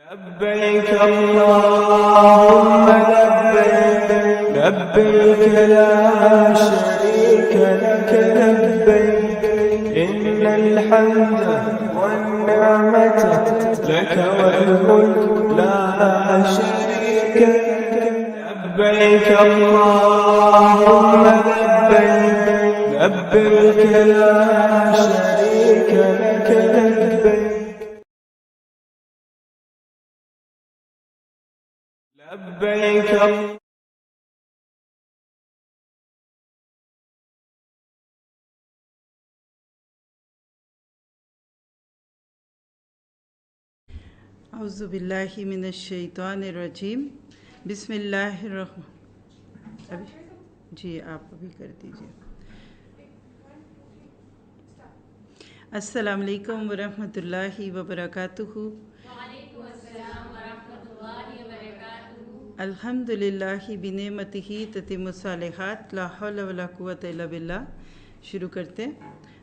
لبيك اللهم لبيك لبيك لا شريك لك لبيك إن الحمد والنعمة لك والملك لا شريك لك لبيك اللهم لبيك لبيك لا شريك لك لبيك لبيك اعوذ باللہ من الشیطان الرجیم بسم اللہ الرحمن جی آپ ابھی کر دیجیے۔ السلام علیکم ورحمۃ اللہ وبرکاتہ۔ وعلیکم السلام ورحمۃ اللہ وبرکاتہ۔ الحمد للہ بنعمتہ تتم الصالحات، لا حول ولا قوۃ الا باللہ۔ شروع کرتے ہیں۔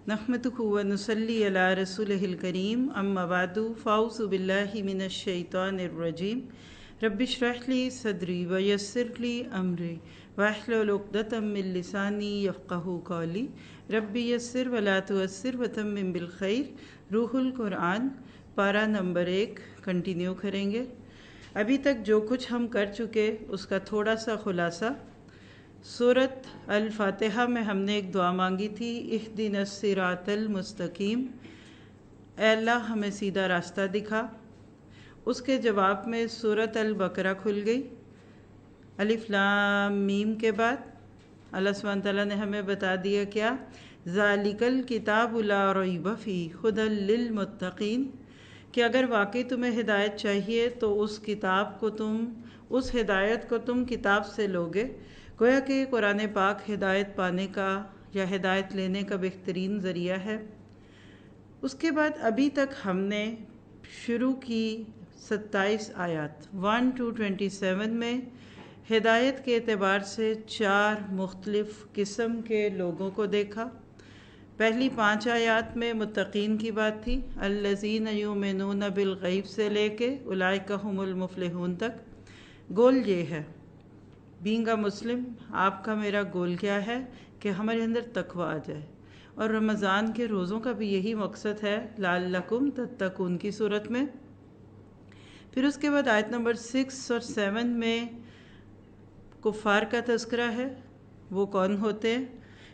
نحمدہ ونصلی علی رسولہ الکریم، اما بعد فاعوذ باللہ من الشیطان الرجیم۔ رب اشرح لی صدری ویسر لی امری واحلل عقدۃ من لسانی یفقہوا قولی، رب یسر ولا تعسر وتمم بالخیر۔ روح القرآن پارہ نمبر 1 کنٹینیو کریں گے۔ ابھی تک جو کچھ ہم کر چکے اس کا تھوڑا سا خلاصہ۔ سورۃ الفاتحہ میں ہم نے ایک دعا مانگی تھی، اہدنا الصراط المستقیم، اے اللہ ہمیں سیدھا راستہ دکھا۔ اس کے جواب میں سورۃ البقرہ کھل گئی۔ الف لام میم کے بعد اللہ سبحانہ تعالیٰ نے ہمیں بتا دیا کیا، ذالک الکتاب لا ریب فیہ ھدی للمتقین، کہ اگر واقعی تمہیں ہدایت چاہیے تو اس ہدایت کو تم کتاب سے لوگے۔ گویا کہ قرآن پاک ہدایت پانے کا یا ہدایت لینے کا بہترین ذریعہ ہے۔ اس کے بعد ابھی تک ہم نے شروع کی 27 آیات 1 to 27 میں ہدایت کے اعتبار سے 4 مختلف قسم کے لوگوں کو دیکھا۔ پہلی 5 آیات میں متقین کی بات تھی، الذین یؤمنون بالغیب سے لے کے اولئک ھم المفلحون تک۔ گول یہ ہے، بینگ اے مسلم، آپ کا میرا گول کیا ہے کہ ہمارے اندر تقوی آ جائے، اور رمضان کے روزوں کا بھی یہی مقصد ہے، لعلکم تتقون کی صورت میں۔ پھر اس کے بعد آیت نمبر 6 اور 7 میں کفار کا تذکرہ ہے۔ وہ کون ہوتے ہیں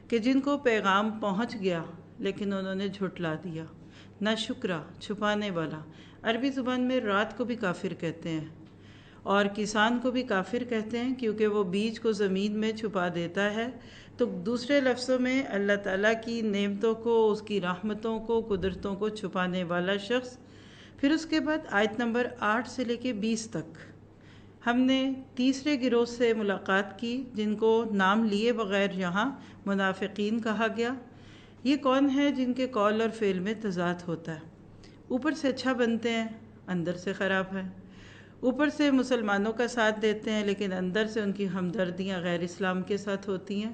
کہ جن کو پیغام پہنچ گیا لیکن انہوں نے جھٹلا دیا۔ ناشکرا، چھپانے والا، عربی زبان میں رات کو بھی کافر کہتے ہیں، اور کسان کو بھی کافر کہتے ہیں کیونکہ وہ بیج کو زمین میں چھپا دیتا ہے۔ تو دوسرے لفظوں میں اللہ تعالیٰ کی نعمتوں کو، اس کی رحمتوں کو، قدرتوں کو چھپانے والا شخص۔ پھر اس کے بعد آیت نمبر 8 سے لے کے 20 تک ہم نے تیسرے گروہ سے ملاقات کی، جن کو نام لیے بغیر یہاں منافقین کہا گیا۔ یہ کون ہے جن کے قول اور فعل میں تضاد ہوتا ہے، اوپر سے اچھا بنتے ہیں اندر سے خراب ہے، اوپر سے مسلمانوں کا ساتھ دیتے ہیں لیکن اندر سے ان کی ہمدردیاں غیر اسلام کے ساتھ ہوتی ہیں۔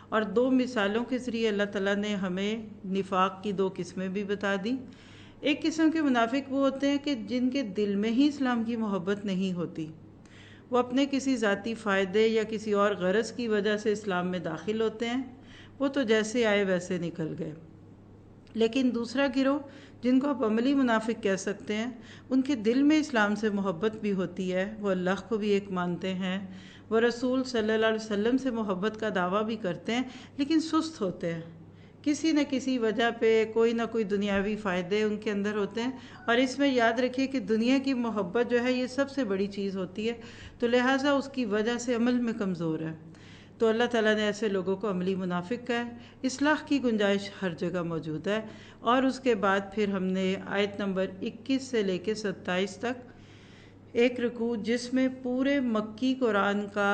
اور 2 مثالوں کے ذریعے اللہ تعالیٰ نے ہمیں نفاق کی 2 قسمیں بھی بتا دیں۔ ایک قسم کے منافق وہ ہوتے ہیں کہ جن کے دل میں ہی اسلام کی محبت نہیں ہوتی، وہ اپنے کسی ذاتی فائدے یا کسی اور غرض کی وجہ سے اسلام میں داخل ہوتے ہیں، وہ تو جیسے آئے ویسے نکل گئے۔ لیکن دوسرا گروہ جن کو آپ عملی منافق کہہ سکتے ہیں، ان کے دل میں اسلام سے محبت بھی ہوتی ہے، وہ اللہ کو بھی ایک مانتے ہیں، وہ رسول صلی اللہ علیہ وسلم سے محبت کا دعویٰ بھی کرتے ہیں، لیکن سست ہوتے ہیں، کسی نہ کسی وجہ پہ کوئی نہ کوئی دنیاوی فائدے ان کے اندر ہوتے ہیں۔ اور اس میں یاد رکھیے کہ دنیا کی محبت جو ہے یہ سب سے بڑی چیز ہوتی ہے، تو لہٰذا اس کی وجہ سے عمل میں کمزور ہے۔ تو اللہ تعالیٰ نے ایسے لوگوں کو عملی منافق کہا ہے۔ اصلاح کی گنجائش ہر جگہ موجود ہے۔ اور اس کے بعد پھر ہم نے آیت نمبر 21 سے لے کے 27 تک ایک رکوع جس میں پورے مکی قرآن کا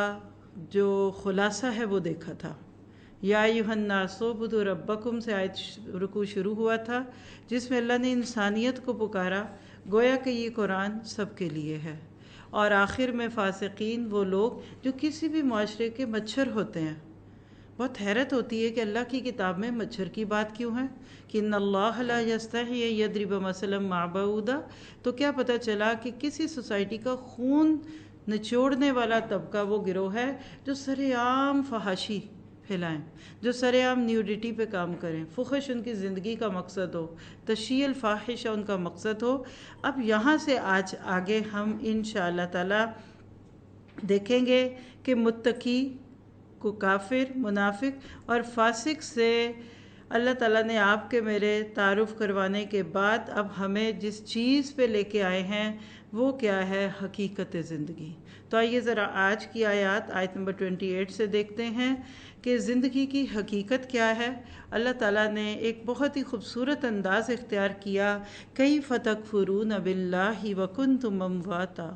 جو خلاصہ ہے وہ دیکھا تھا۔ یا ایھا الناس اعبدوا ربکم سے آیت رکوع شروع ہوا تھا، جس میں اللہ نے انسانیت کو پکارا، گویا کہ یہ قرآن سب کے لیے ہے۔ اور آخر میں فاسقین وہ لوگ جو کسی بھی معاشرے کے مچھر ہوتے ہیں، بہت حیرت ہوتی ہے کہ اللہ کی کتاب میں مچھر کی بات کیوں ہے کہ ان اللہ لا یستحی یضرب مثلا مع بعوضہ. تو کیا پتہ چلا کہ کسی سوسائٹی کا خون نچوڑنے والا طبقہ وہ گروہ ہے جو سر عام فحاشی پھیلائیں، جو سر عام نیوڈیٹی پہ کام کریں، فحش ان کی زندگی کا مقصد ہو، تشیع الفاحشہ ان کا مقصد ہو. اب یہاں سے آج آگے ہم انشاءاللہ تعالی دیکھیں گے کہ متقی کو کافر، منافق اور فاسق سے اللہ تعالیٰ نے آپ کے میرے تعارف کروانے کے بعد اب ہمیں جس چیز پہ لے کے آئے ہیں وہ کیا ہے؟ حقیقت زندگی. تو آئیے ذرا آج کی آیت نمبر 28 سے دیکھتے ہیں کہ زندگی کی حقیقت کیا ہے. اللہ تعالیٰ نے ایک بہت ہی خوبصورت انداز اختیار کیا. کیف تکفرون باللہ وکنتم امواتا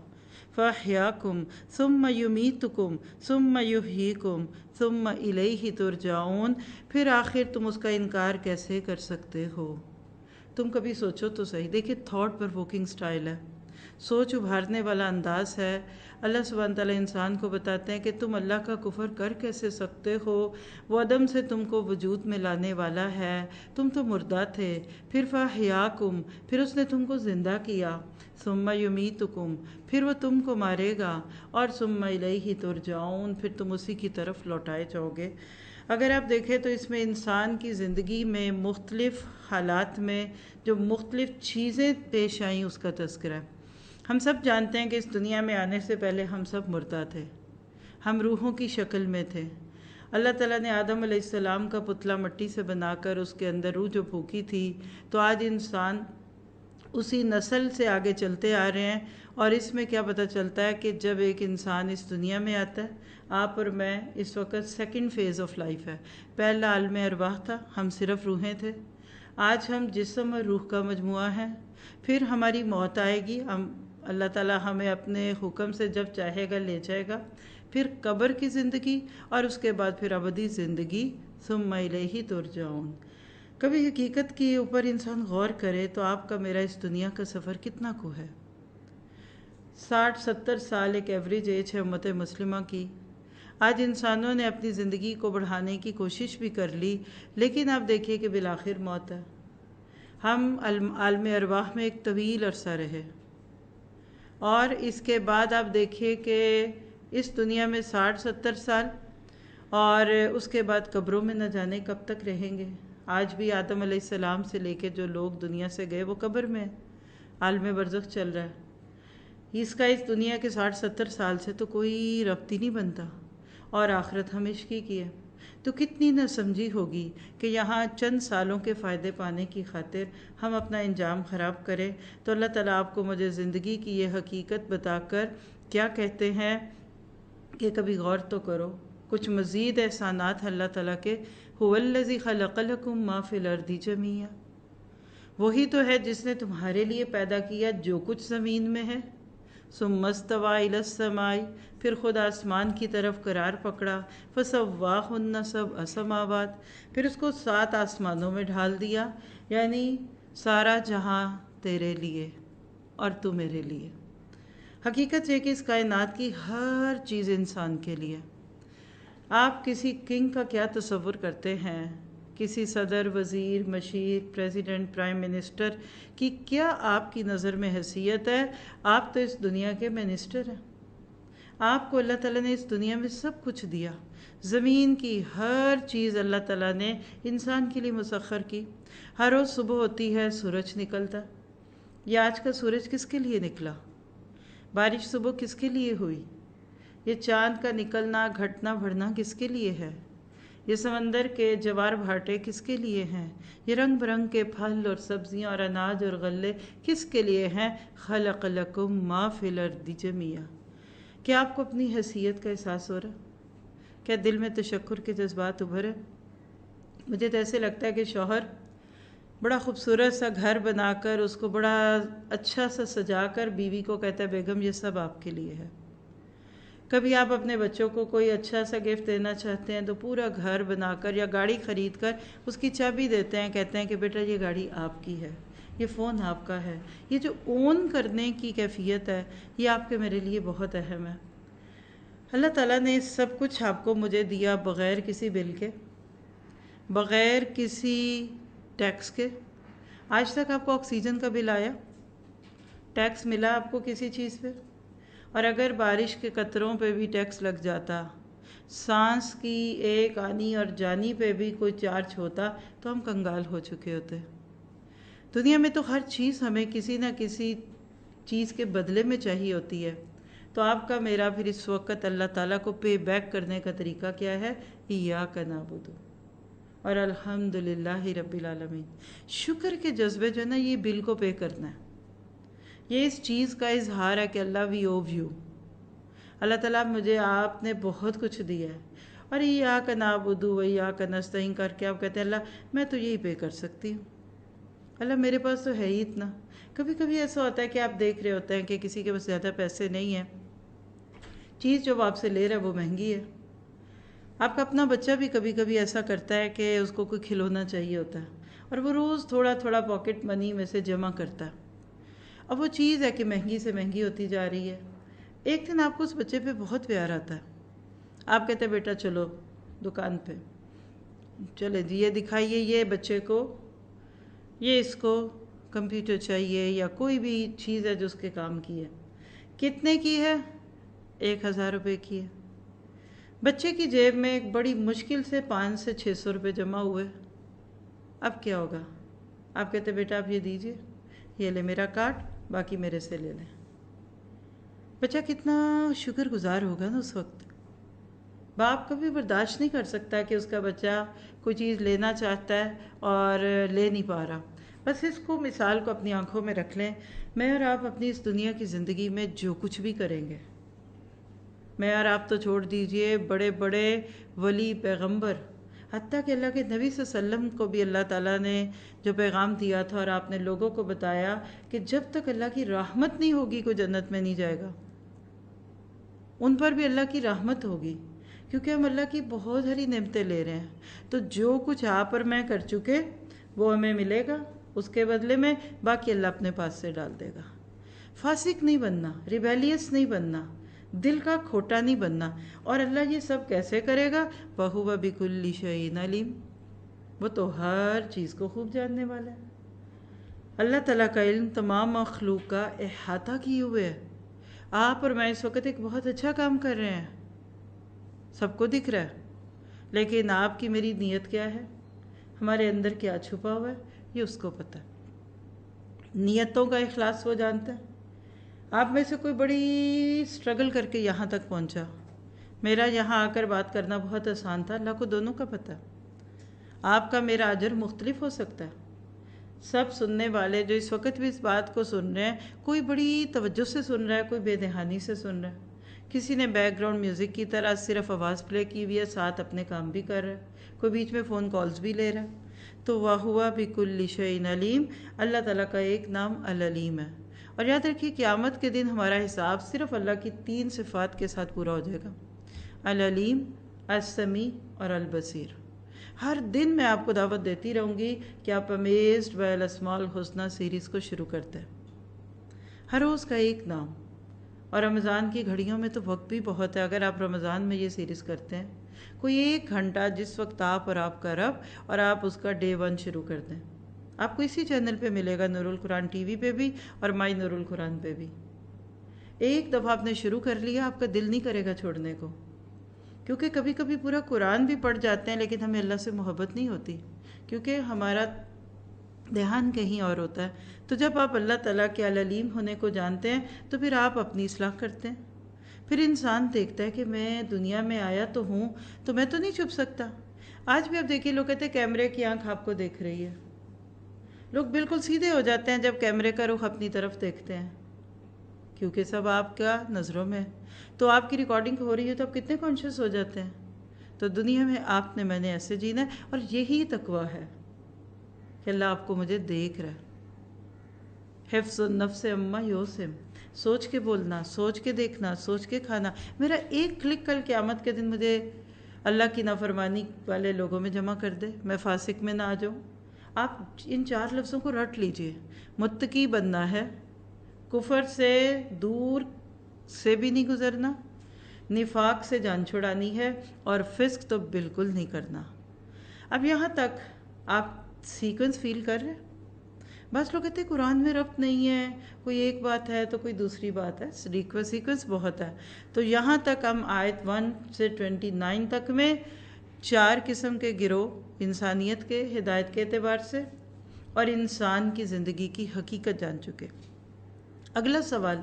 فاحیاکم ثم یمیتکم ثم یحییکم ثم الیہ ترجعون. پھر آخر تم اس کا انکار کیسے کر سکتے ہو؟ تم کبھی سوچو تو صحیح. دیکھیں تھاٹ پرووکنگ سٹائل ہے، سوچ ابھارنے والا انداز ہے. اللہ سبحانہ تعالیٰ انسان کو بتاتے ہیں کہ تم اللہ کا کفر کر کیسے سکتے ہو؟ وہ عدم سے تم کو وجود میں لانے والا ہے، تم تو مردہ تھے. پھر فاحیاکم، پھر اس نے تم کو زندہ کیا. ثم یمیتکم، پھر وہ تم کو مارے گا. اور ثم الیہ ترجعون، پھر تم اسی کی طرف لوٹائے جاؤ گے. اگر آپ دیکھیں تو اس میں انسان کی زندگی میں مختلف حالات میں جو مختلف چیزیں پیش آئیں اس کا تذکرہ ہے. ہم سب جانتے ہیں کہ اس دنیا میں آنے سے پہلے ہم سب مردہ تھے، ہم روحوں کی شکل میں تھے. اللہ تعالیٰ نے آدم علیہ السلام کا پتلا مٹی سے بنا کر اس کے اندر روح جو پھونکی تھی، تو آج انسان اسی نسل سے آگے چلتے آ رہے ہیں. اور اس میں کیا پتہ چلتا ہے کہ جب ایک انسان اس دنیا میں آتا ہے، آپ اور میں اس وقت سیکنڈ فیز آف لائف ہے. پہلا عالم ارواح تھا، ہم صرف روحیں تھے. آج ہم جسم اور روح کا مجموعہ ہیں. پھر ہماری موت آئے گی، اللہ تعالیٰ ہمیں اپنے حکم سے جب چاہے گا لے جائے گا. پھر قبر کی زندگی اور اس کے بعد پھر ابدی زندگی. ثم الیہ ترجعون. کبھی حقیقت کے اوپر انسان غور کرے تو آپ کا میرا اس دنیا کا سفر کتنا کو ہے. 60-70 سال ایک ایوریج ایج ہے امت مسلمہ کی. آج انسانوں نے اپنی زندگی کو بڑھانے کی کوشش بھی کر لی، لیکن آپ دیکھیے کہ بالآخر موت ہے. ہم عالم ارواح میں ایک طویل عرصہ رہے، اور اس کے بعد آپ دیکھیے کہ اس دنیا میں 60-70 سال، اور اس کے بعد قبروں میں نہ جانے کب تک رہیں گے. آج بھی آدم علیہ السلام سے لے کے جو لوگ دنیا سے گئے وہ قبر میں ہیں، عالم برزخ چل رہا ہے. اس کا اس دنیا کے 60-70 سال سے تو کوئی ربط ہی نہیں بنتا. اور آخرت ہمیشگی کی ہے. تو کتنی نہ سمجھی ہوگی کہ یہاں چند سالوں کے فائدے پانے کی خاطر ہم اپنا انجام خراب کریں. تو اللہ تعالیٰ آپ کو مجھے زندگی کی یہ حقیقت بتا کر کیا کہتے ہیں کہ کبھی غور تو کرو. کچھ مزید احسانات اللہ تعالیٰ کے. هو الذی خلق لکم ما فی الارض جمیعا. وہی تو ہے جس نے تمہارے لیے پیدا کیا جو کچھ زمین میں ہے. ثم استوی الی السماء، پھر خود آسمان کی طرف قرار پکڑا. فسواہن سبع سماوات، پھر اس کو 7 آسمانوں میں ڈھال دیا. یعنی سارا جہاں تیرے لیے اور تو میرے لیے. حقیقت یہ کہ اس کائنات کی ہر چیز انسان کے لیے. آپ کسی کنگ کا کیا تصور کرتے ہیں؟ کسی صدر، وزیر، مشیر، پریزیڈنٹ، پرائم منسٹر کی کیا آپ کی نظر میں حیثیت ہے؟ آپ تو اس دنیا کے منسٹر ہیں. آپ کو اللہ تعالیٰ نے اس دنیا میں سب کچھ دیا. زمین کی ہر چیز اللہ تعالیٰ نے انسان کے لیے مسخر کی. ہر روز صبح ہوتی ہے، سورج نکلتا. یہ آج کا سورج کس کے لیے نکلا؟ بارش صبح کس کے لیے ہوئی؟ یہ چاند کا نکلنا، گھٹنا بڑھنا کس کے لیے ہے؟ یہ سمندر کے جوار بھاٹے کس کے لیے ہیں؟ یہ رنگ برنگ کے پھل اور سبزیاں اور اناج اور غلے کس کے لیے ہیں؟ خلق لکم ما فی الارض جمیعا. کیا آپ کو اپنی حیثیت کا احساس ہو رہا؟ کیا دل میں تشکر کے جذبات ابھرے؟ مجھے تو ایسے لگتا ہے کہ شوہر بڑا خوبصورت سا گھر بنا کر اس کو بڑا اچھا سا سجا کر بیوی کو کہتا ہے بیگم یہ سب آپ کے لیے ہے. کبھی آپ اپنے بچوں کو کوئی اچھا سا گفٹ دینا چاہتے ہیں تو پورا گھر بنا کر یا گاڑی خرید کر اس کی چابی دیتے ہیں، کہتے ہیں کہ بیٹا یہ گاڑی آپ کی ہے، یہ فون آپ کا ہے. یہ جو اون کرنے کی کیفیت ہے یہ آپ کے میرے لیے بہت اہم ہے. اللہ تعالیٰ نے سب کچھ آپ کو مجھے دیا بغیر کسی بل کے، بغیر کسی ٹیکس کے۔ آج تک آپ کو آکسیجن کا بل آیا؟ ٹیکس ملا آپ کو کسی چیز پہ؟ اور اگر بارش کے قطروں پہ بھی ٹیکس لگ جاتا، سانس کی ایک آنی اور جانی پہ بھی کوئی چارج ہوتا، تو ہم کنگال ہو چکے ہوتے۔ دنیا میں تو ہر چیز ہمیں کسی نہ کسی چیز کے بدلے میں چاہیے ہوتی ہے، تو آپ کا میرا پھر اس وقت اللہ تعالیٰ کو پے بیک کرنے کا طریقہ کیا ہے؟ ایاک نعبد اور الحمدللہ رب العالمین۔ شکر کے جذبے جو ہے نا، یہ بل کو پے کرنا ہے، یہ اس چیز کا اظہار ہے کہ اللہ وی اوو یو، اللہ تعالیٰ مجھے آپ نے بہت کچھ دیا ہے، اور ایاک نعبد و ایاک نستعین کر کے آپ کہتے ہیں اللہ میں تو یہی پے کر سکتی ہوں، اللہ میرے پاس تو ہے ہی اتنا۔ کبھی کبھی ایسا ہوتا ہے کہ آپ دیکھ رہے ہوتے ہیں کہ کسی کے پاس زیادہ پیسے نہیں ہیں، چیز جو وہ آپ سے لے رہا ہے وہ مہنگی ہے۔ آپ کا اپنا بچہ بھی کبھی کبھی ایسا کرتا ہے کہ اس کو کوئی کھلونا چاہیے ہوتا ہے، اور وہ روز تھوڑا تھوڑا پاکٹ منی میں سے جمع کرتا ہے۔ اب وہ چیز ہے کہ مہنگی سے مہنگی ہوتی جا رہی ہے۔ ایک دن آپ کو اس بچے پہ بہت پیار آتا ہے، آپ کہتے ہیں بیٹا چلو دکان پہ، چلے جی یہ دکھائیے، یہ بچے کو، یہ اس کو کمپیوٹر چاہیے یا کوئی بھی چیز ہے جو اس کے کام کی ہے۔ کتنے کی ہے؟ 1000 روپے کی ہے۔ بچے کی جیب میں ایک بڑی مشکل سے 500 سے 600 روپے جمع ہوئے۔ اب کیا ہوگا؟ آپ کہتے بیٹا آپ یہ دیجئے، یہ لے میرا کارڈ، باقی میرے سے لے لیں۔ بچہ کتنا شکر گزار ہوگا نا اس وقت۔ باپ کبھی برداشت نہیں کر سکتا کہ اس کا بچہ کوئی چیز لینا چاہتا ہے اور لے نہیں پا رہا۔ بس اس کو مثال کو اپنی آنکھوں میں رکھ لیں، میں اور آپ اپنی اس دنیا کی زندگی میں جو کچھ بھی کریں گے، میں اور آپ تو چھوڑ دیجئے بڑے بڑے ولی پیغمبر، حتیٰ کہ اللہ کے نبی صلی اللہ علیہ وسلم کو بھی اللہ تعالیٰ نے جو پیغام دیا تھا اور آپ نے لوگوں کو بتایا کہ جب تک اللہ کی رحمت نہیں ہوگی کوئی جنت میں نہیں جائے گا، ان پر بھی اللہ کی رحمت ہوگی، کیونکہ ہم اللہ کی بہت ساری نعمتیں لے رہے ہیں۔ تو جو کچھ آپ اور میں کر چکے وہ ہمیں ملے گا، اس کے بدلے میں باقی اللہ اپنے پاس سے ڈال دے گا۔ فاسق نہیں بننا، ریبیلیس نہیں بننا، دل کا کھوٹا نہیں بننا۔ اور اللہ یہ سب کیسے کرے گا؟ وَهُوَ بِكُلِّ شَيْءٍ عَلِيمٌ، وہ تو ہر چیز کو خوب جاننے والا ہے۔ اللہ تعالیٰ کا علم تمام مخلوق کا احاطہ کیے ہوئے ہے۔ آپ اور میں اس وقت ایک بہت اچھا کام کر رہے ہیں، سب کو دکھ رہا ہے، لیکن آپ کی میری نیت کیا ہے، ہمارے اندر کیا چھپا ہوا ہے، یہ اس کو پتہ ہے۔ نیتوں کا اخلاص وہ جانتا ہے۔ آپ میں سے کوئی بڑی سٹرگل کر کے یہاں تک پہنچا، میرا یہاں آ کر بات کرنا بہت آسان تھا، اللہ کو دونوں کا پتہ ہے۔ آپ کا میرا اجر مختلف ہو سکتا ہے۔ سب سننے والے جو اس وقت بھی اس بات کو سن رہے ہیں، کوئی بڑی توجہ سے سن رہا ہے، کوئی بے دھیانی سے سن رہا ہے، کسی نے بیک گراؤنڈ میوزک کی طرح صرف آواز پلے کی ہوئی ہے، ساتھ اپنے کام بھی کر رہا ہے، کوئی بیچ میں فون کالز بھی لے رہا ہے۔ تو وَهُوَ بِكُلِّ شَيْءٍ عَلِيمٌ، اللہ تعالیٰ کا ایک نام العلیم ہے۔ اور یاد رکھیے قیامت کے دن ہمارا حساب صرف اللہ کی 3 صفات کے ساتھ پورا ہو جائے گا، العلیم، السمیع اور البصیر۔ ہر دن میں آپ کو دعوت دیتی رہوں گی کہ آپ امیزڈ بائی الاسماء الحسنی سیریز کو شروع کرتے ہیں، ہر روز کا ایک نام۔ اور رمضان کی گھڑیوں میں تو وقت بھی بہت ہے، اگر آپ رمضان میں یہ سیریز کرتے ہیں، کوئی 1 گھنٹہ جس وقت آپ اور آپ کا رب اور آپ اس کا ڈے 1 شروع کر دیں، آپ کو اسی چینل پہ ملے گا، نور القرآن ٹی وی پہ بھی اور مائی نور القرآن پہ بھی۔ ایک دفعہ آپ نے شروع کر لیا، آپ کا دل نہیں کرے گا چھوڑنے کو، کیونکہ کبھی کبھی پورا قرآن بھی پڑھ جاتے ہیں لیکن ہمیں اللہ سے محبت نہیں ہوتی، کیونکہ ہمارا دھیان کہیں اور ہوتا ہے۔ تو جب آپ اللہ تعالیٰ کے العلیم ہونے کو جانتے ہیں تو پھر آپ اپنی اصلاح کرتے ہیں۔ پھر انسان دیکھتا ہے کہ میں دنیا میں آیا تو ہوں، تو میں تو نہیں چھپ سکتا۔ آج بھی آپ دیکھیے، لوگ کہتے ہیں کیمرے کی آنکھ آپ کو دیکھ رہی ہے، لوگ بالکل سیدھے ہو جاتے ہیں جب کیمرے کا رخ اپنی طرف دیکھتے ہیں، کیونکہ سب آپ کا نظروں میں ہے۔ تو آپ کی ریکارڈنگ ہو رہی ہے تو آپ کتنے کانشیس ہو جاتے ہیں۔ تو دنیا میں آپ نے میں نے ایسے جینا ہے، اور یہی تقویٰ ہے کہ اللہ آپ کو مجھے دیکھ رہا ہے۔ حفظ النفس عما یوسم، سوچ کے بولنا، سوچ کے دیکھنا، سوچ کے کھانا۔ میرا ایک کلک کل قیامت کے دن مجھے اللہ کی نافرمانی والے لوگوں میں جمع کر دے، میں فاسق میں نہ آ جاؤں۔ آپ ان 4 لفظوں کو رٹ لیجئے۔ متقی بننا ہے، کفر سے دور سے بھی نہیں گزرنا، نفاق سے جان چھڑانی ہے اور فسق تو بالکل نہیں کرنا۔ اب یہاں تک آپ سیکوینس فیل کر رہے ہیں؟ بعض لوگ کہتے ہیں قرآن میں ربط نہیں ہے، کوئی ایک بات ہے تو کوئی دوسری بات ہے، سیکوینس بہت ہے۔ تو یہاں تک ہم آیت 1 سے 29 تک میں 4 قسم کے گروہ انسانیت کے ہدایت کے اعتبار سے اور انسان کی زندگی کی حقیقت جان چکے۔ اگلا سوال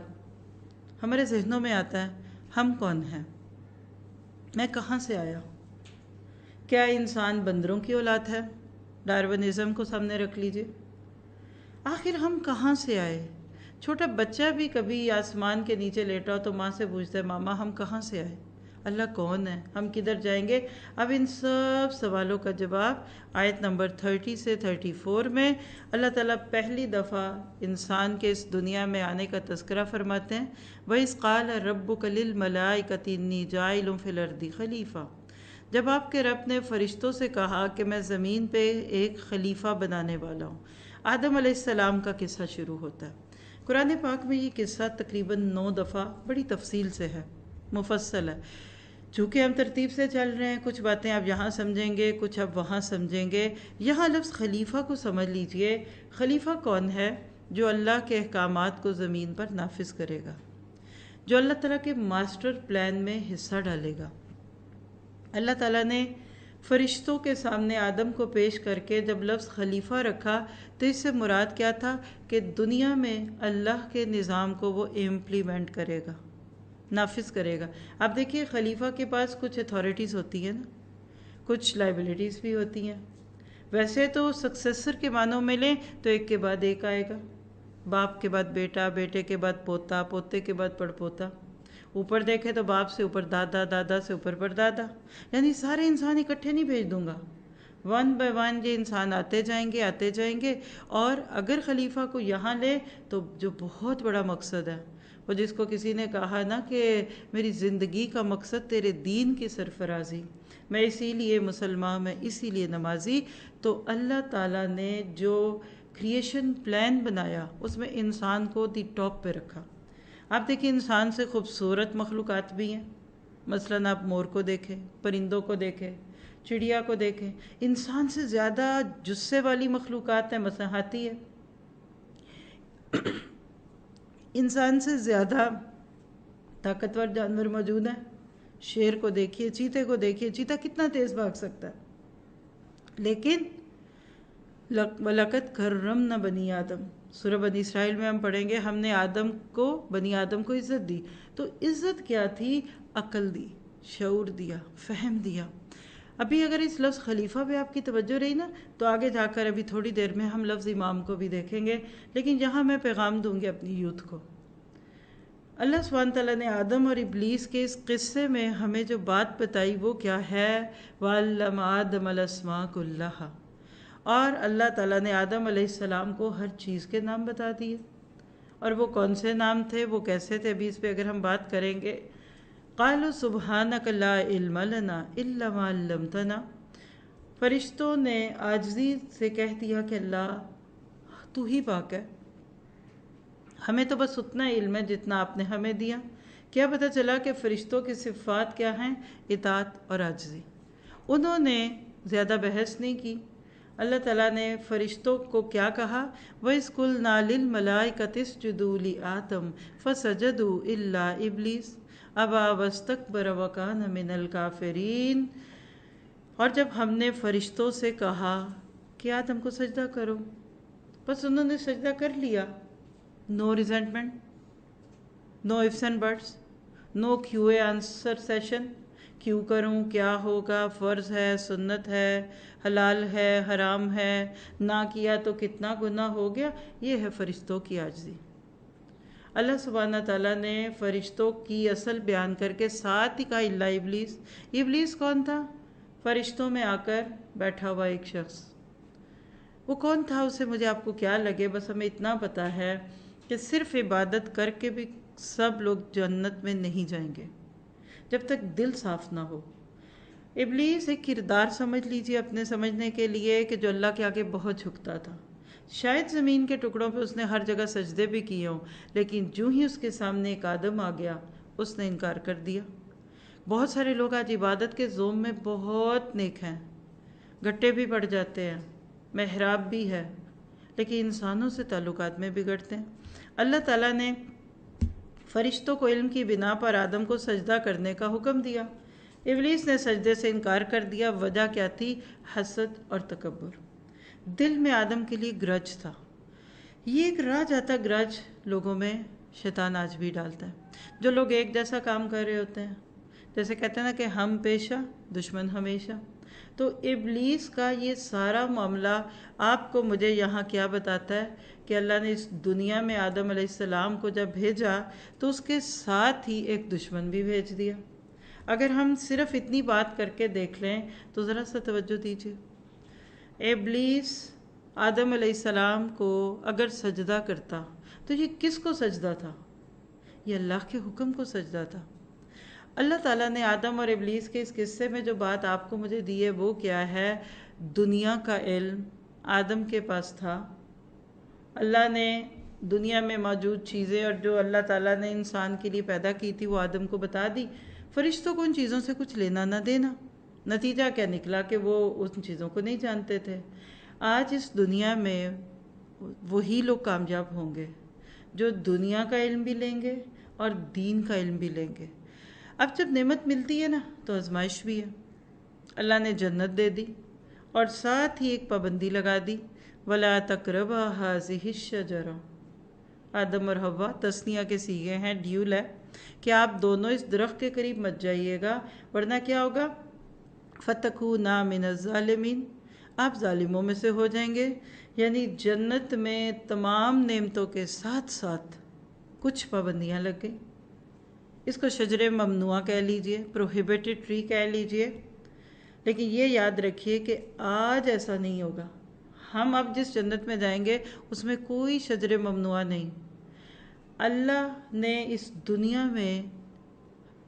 ہمارے ذہنوں میں آتا ہے، ہم کون ہیں؟ میں کہاں سے آیا؟ کیا انسان بندروں کی اولاد ہے؟ ڈارونزم کو سامنے رکھ لیجئے۔ آخر ہم کہاں سے آئے؟ چھوٹا بچہ بھی کبھی آسمان کے نیچے لیٹا ہو تو ماں سے پوچھتا ہے، ماما ہم کہاں سے آئے؟ اللہ کون ہے؟ ہم کدھر جائیں گے؟ اب ان سب سوالوں کا جواب آیت نمبر 30 سے 34 میں اللہ تعالیٰ پہلی دفعہ انسان کے اس دنیا میں آنے کا تذکرہ فرماتے ہیں۔ وَإِذْ قَالَ رَبُّكَ لِلْمَلَائِكَةِ إِنِّي جَاعِلٌ فِي الْأَرْضِ خَلِيفَةً، جب آپ کے رب نے فرشتوں سے کہا کہ میں زمین پہ ایک خلیفہ بنانے والا ہوں۔ آدم علیہ السلام کا قصہ شروع ہوتا ہے۔ قرآن پاک میں یہ قصہ تقریباً 9 دفعہ بڑی تفصیل سے ہے، مفصل ہے۔ چونکہ ہم ترتیب سے چل رہے ہیں، کچھ باتیں آپ یہاں سمجھیں گے، کچھ آپ وہاں سمجھیں گے۔ یہاں لفظ خلیفہ کو سمجھ لیجئے۔ خلیفہ کون ہے؟ جو اللہ کے احکامات کو زمین پر نافذ کرے گا، جو اللہ تعالیٰ کے ماسٹر پلان میں حصہ ڈالے گا۔ اللہ تعالیٰ نے فرشتوں کے سامنے آدم کو پیش کر کے جب لفظ خلیفہ رکھا تو اس سے مراد کیا تھا کہ دنیا میں اللہ کے نظام کو وہ امپلیمنٹ کرے گا، نافذ کرے گا۔ اب دیکھیے خلیفہ کے پاس کچھ اتھارٹیز ہوتی ہیں نا، کچھ لائبلٹیز بھی ہوتی ہیں۔ ویسے تو سکسیسر کے معنوں میں لیں تو ایک کے بعد ایک آئے گا، باپ کے بعد بیٹا، بیٹے کے بعد پوتا، پوتے کے بعد پڑپوتا، اوپر دیکھے تو باپ سے اوپر دادا، دادا سے اوپر پردادا، یعنی سارے انسان اکٹھے نہیں بھیج دوں گا، 1 بائی 1 یہ انسان آتے جائیں گے۔ اور اگر خلیفہ کو یہاں لے تو جو بہت بڑا مقصد ہے، وہ جس کو کسی نے کہا نا کہ میری زندگی کا مقصد تیرے دین کی سرفرازی، میں اسی لیے مسلمان، میں اسی لیے نمازی، تو اللہ تعالیٰ نے جو کریشن پلان بنایا اس میں انسان کو دی ٹاپ پہ رکھا۔ آپ دیکھیں انسان سے خوبصورت مخلوقات بھی ہیں، مثلاً آپ مور کو دیکھیں، پرندوں کو دیکھیں، چڑیا کو دیکھیں۔ انسان سے زیادہ جثے والی مخلوقات ہیں، مثلا ہاتھی ہے۔ انسان سے زیادہ طاقتور جانور موجود ہیں، شیر کو دیکھیے، چیتے کو دیکھیے، چیتا کتنا تیز بھاگ سکتا ہے۔ لیکن وَلَقَدْ كَرَّمْنَا بَنِي آدم، سورہ بنی اسرائیل میں ہم پڑھیں گے، ہم نے بنی آدم کو عزت دی۔ تو عزت کیا تھی؟ عقل دی، شعور دیا، فہم دیا۔ ابھی اگر اس لفظ خلیفہ پہ آپ کی توجہ رہی نا تو آگے جا کر ابھی تھوڑی دیر میں ہم لفظ امام کو بھی دیکھیں گے، لیکن یہاں میں پیغام دوں گی اپنی یوتھ کو۔ اللہ سبحانہ تعالیٰ نے آدم اور ابلیس کے اس قصے میں ہمیں جو بات بتائی وہ کیا ہے؟ وَعَلَّمَ آدَمَ الْأَسْمَاءَ كُلَّهَا، اور اللہ تعالیٰ نے آدم علیہ السلام کو ہر چیز کے نام بتا دیے۔ اور وہ کون سے نام تھے، وہ کیسے تھے، ابھی اس پہ اگر ہم بات کریں گے۔ قَالُوا سُبْحَانَكَ لَا عِلْمَ لَنَا إِلَّا مَا عَلَّمْتَنَا، فرشتوں نے عاجزی سے کہہ دیا کہ اللہ تو ہی پاک ہے، ہمیں تو بس اتنا علم ہے جتنا آپ نے ہمیں دیا۔ کیا پتہ چلا کہ فرشتوں کی صفات کیا ہیں؟ اطاعت اور عاجزی۔ انہوں نے زیادہ بحث نہیں کی۔ اللہ تعالیٰ نے فرشتوں کو کیا کہا؟ وَإِذْ قُلْنَا لِلْمَلَائِكَةِ اسْجُدُوا لِآدَمَ فَسَجَدُوا إِلَّا إِبْلِيسَ أَبَىٰ وَاسْتَكْبَرَ وَكَانَ مِنَ الْكَافِرِينَ، اور جب ہم نے فرشتوں سے کہا کہ آدم کو سجدہ کرو، بس انہوں نے سجدہ کر لیا۔ No resentment, no ifs and buts، no QA answer session, کیوں کروں، کیا ہوگا، فرض ہے، سنت ہے، حلال ہے، حرام ہے، نہ کیا تو کتنا گناہ ہو گیا۔ یہ ہے فرشتوں کی عاجزی۔ اللہ سبحانہ تعالیٰ نے فرشتوں کی اصل بیان کر کے ساتھ ہی کہا الا ابلیس۔ ابلیس کون تھا؟ فرشتوں میں آ کر بیٹھا ہوا ایک شخص۔ وہ کون تھا؟ اسے مجھے آپ کو کیا لگے، بس ہمیں اتنا پتا ہے کہ صرف عبادت کر کے بھی سب لوگ جنت میں نہیں جائیں گے جب تک دل صاف نہ ہو۔ ابلیس ایک کردار سمجھ لیجئے اپنے سمجھنے کے لیے کہ جو اللہ کے آگے بہت جھکتا تھا۔ شاید زمین کے ٹکڑوں پہ اس نے ہر جگہ سجدے بھی کیے ہوں، لیکن جو ہی اس کے سامنے ایک آدم آ گیا اس نے انکار کر دیا۔ بہت سارے لوگ آج عبادت کے زوم میں بہت نیک ہیں، گھٹے بھی پڑ جاتے ہیں، محراب بھی ہے، لیکن انسانوں سے تعلقات میں بگڑتے ہیں۔ اللہ تعالیٰ نے فرشتوں کو علم کی بنا پر آدم کو سجدہ کرنے کا حکم دیا۔ ابلیس نے سجدے سے انکار کر دیا۔ وجہ کیا تھی؟ حسد اور تکبر۔ دل میں آدم کے لیے گرج تھا۔ یہ ایک راہ جاتا گرج لوگوں میں شیطان آج بھی ڈالتا ہے۔ جو لوگ ایک جیسا کام کر رہے ہوتے ہیں، جیسے کہتے ہیں نا کہ ہم پیشہ دشمن ہمیشہ، تو ابلیس کا یہ سارا معاملہ آپ کو مجھے یہاں کیا بتاتا ہے کہ اللہ نے اس دنیا میں آدم علیہ السلام کو جب بھیجا تو اس کے ساتھ ہی ایک دشمن بھی بھیج دیا۔ اگر ہم صرف اتنی بات کر کے دیکھ لیں تو ذرا سا توجہ دیجیے۔ ابلیس آدم علیہ السلام کو اگر سجدہ کرتا تو یہ کس کو سجدہ تھا؟ یہ اللہ کے حکم کو سجدہ تھا۔ اللہ تعالیٰ نے آدم اور ابلیس کے اس قصے میں جو بات آپ کو مجھے دی ہے وہ کیا ہے؟ دنیا کا علم آدم کے پاس تھا۔ اللہ نے دنیا میں موجود چیزیں اور جو اللہ تعالیٰ نے انسان کے لیے پیدا کی تھی وہ آدم کو بتا دی۔ فرشتوں کو ان چیزوں سے کچھ لینا نہ دینا۔ نتیجہ کیا نکلا کہ وہ ان چیزوں کو نہیں جانتے تھے۔ آج اس دنیا میں وہی لوگ کامیاب ہوں گے جو دنیا کا علم بھی لیں گے اور دین کا علم بھی لیں گے۔ اب جب نعمت ملتی ہے نا تو آزمائش بھی ہے۔ اللہ نے جنت دے دی اور ساتھ ہی ایک پابندی لگا دی، وَلَا تَقْرَبَا هَٰذِهِ الشَّجَرَةَ۔ آدم اور حوا تثنیہ کے صیغے ہیں، ڈیول ہے کہ آپ دونوں اس درخت کے قریب مت جائیے گا ورنہ کیا ہوگا؟ فَتَكُونَا مِنَ الظَّالِمِينَ، آپ ظالموں میں سے ہو جائیں گے۔ یعنی جنت میں تمام نعمتوں کے ساتھ ساتھ کچھ پابندیاں لگ گئی۔ اس کو شجر ممنوعہ کہہ لیجئے، پروہیبیٹڈ ٹری کہہ لیجئے، لیکن یہ یاد رکھیے کہ آج ایسا نہیں ہوگا۔ ہم اب جس جنت میں جائیں گے اس میں کوئی شجر ممنوعہ نہیں۔ اللہ نے اس دنیا میں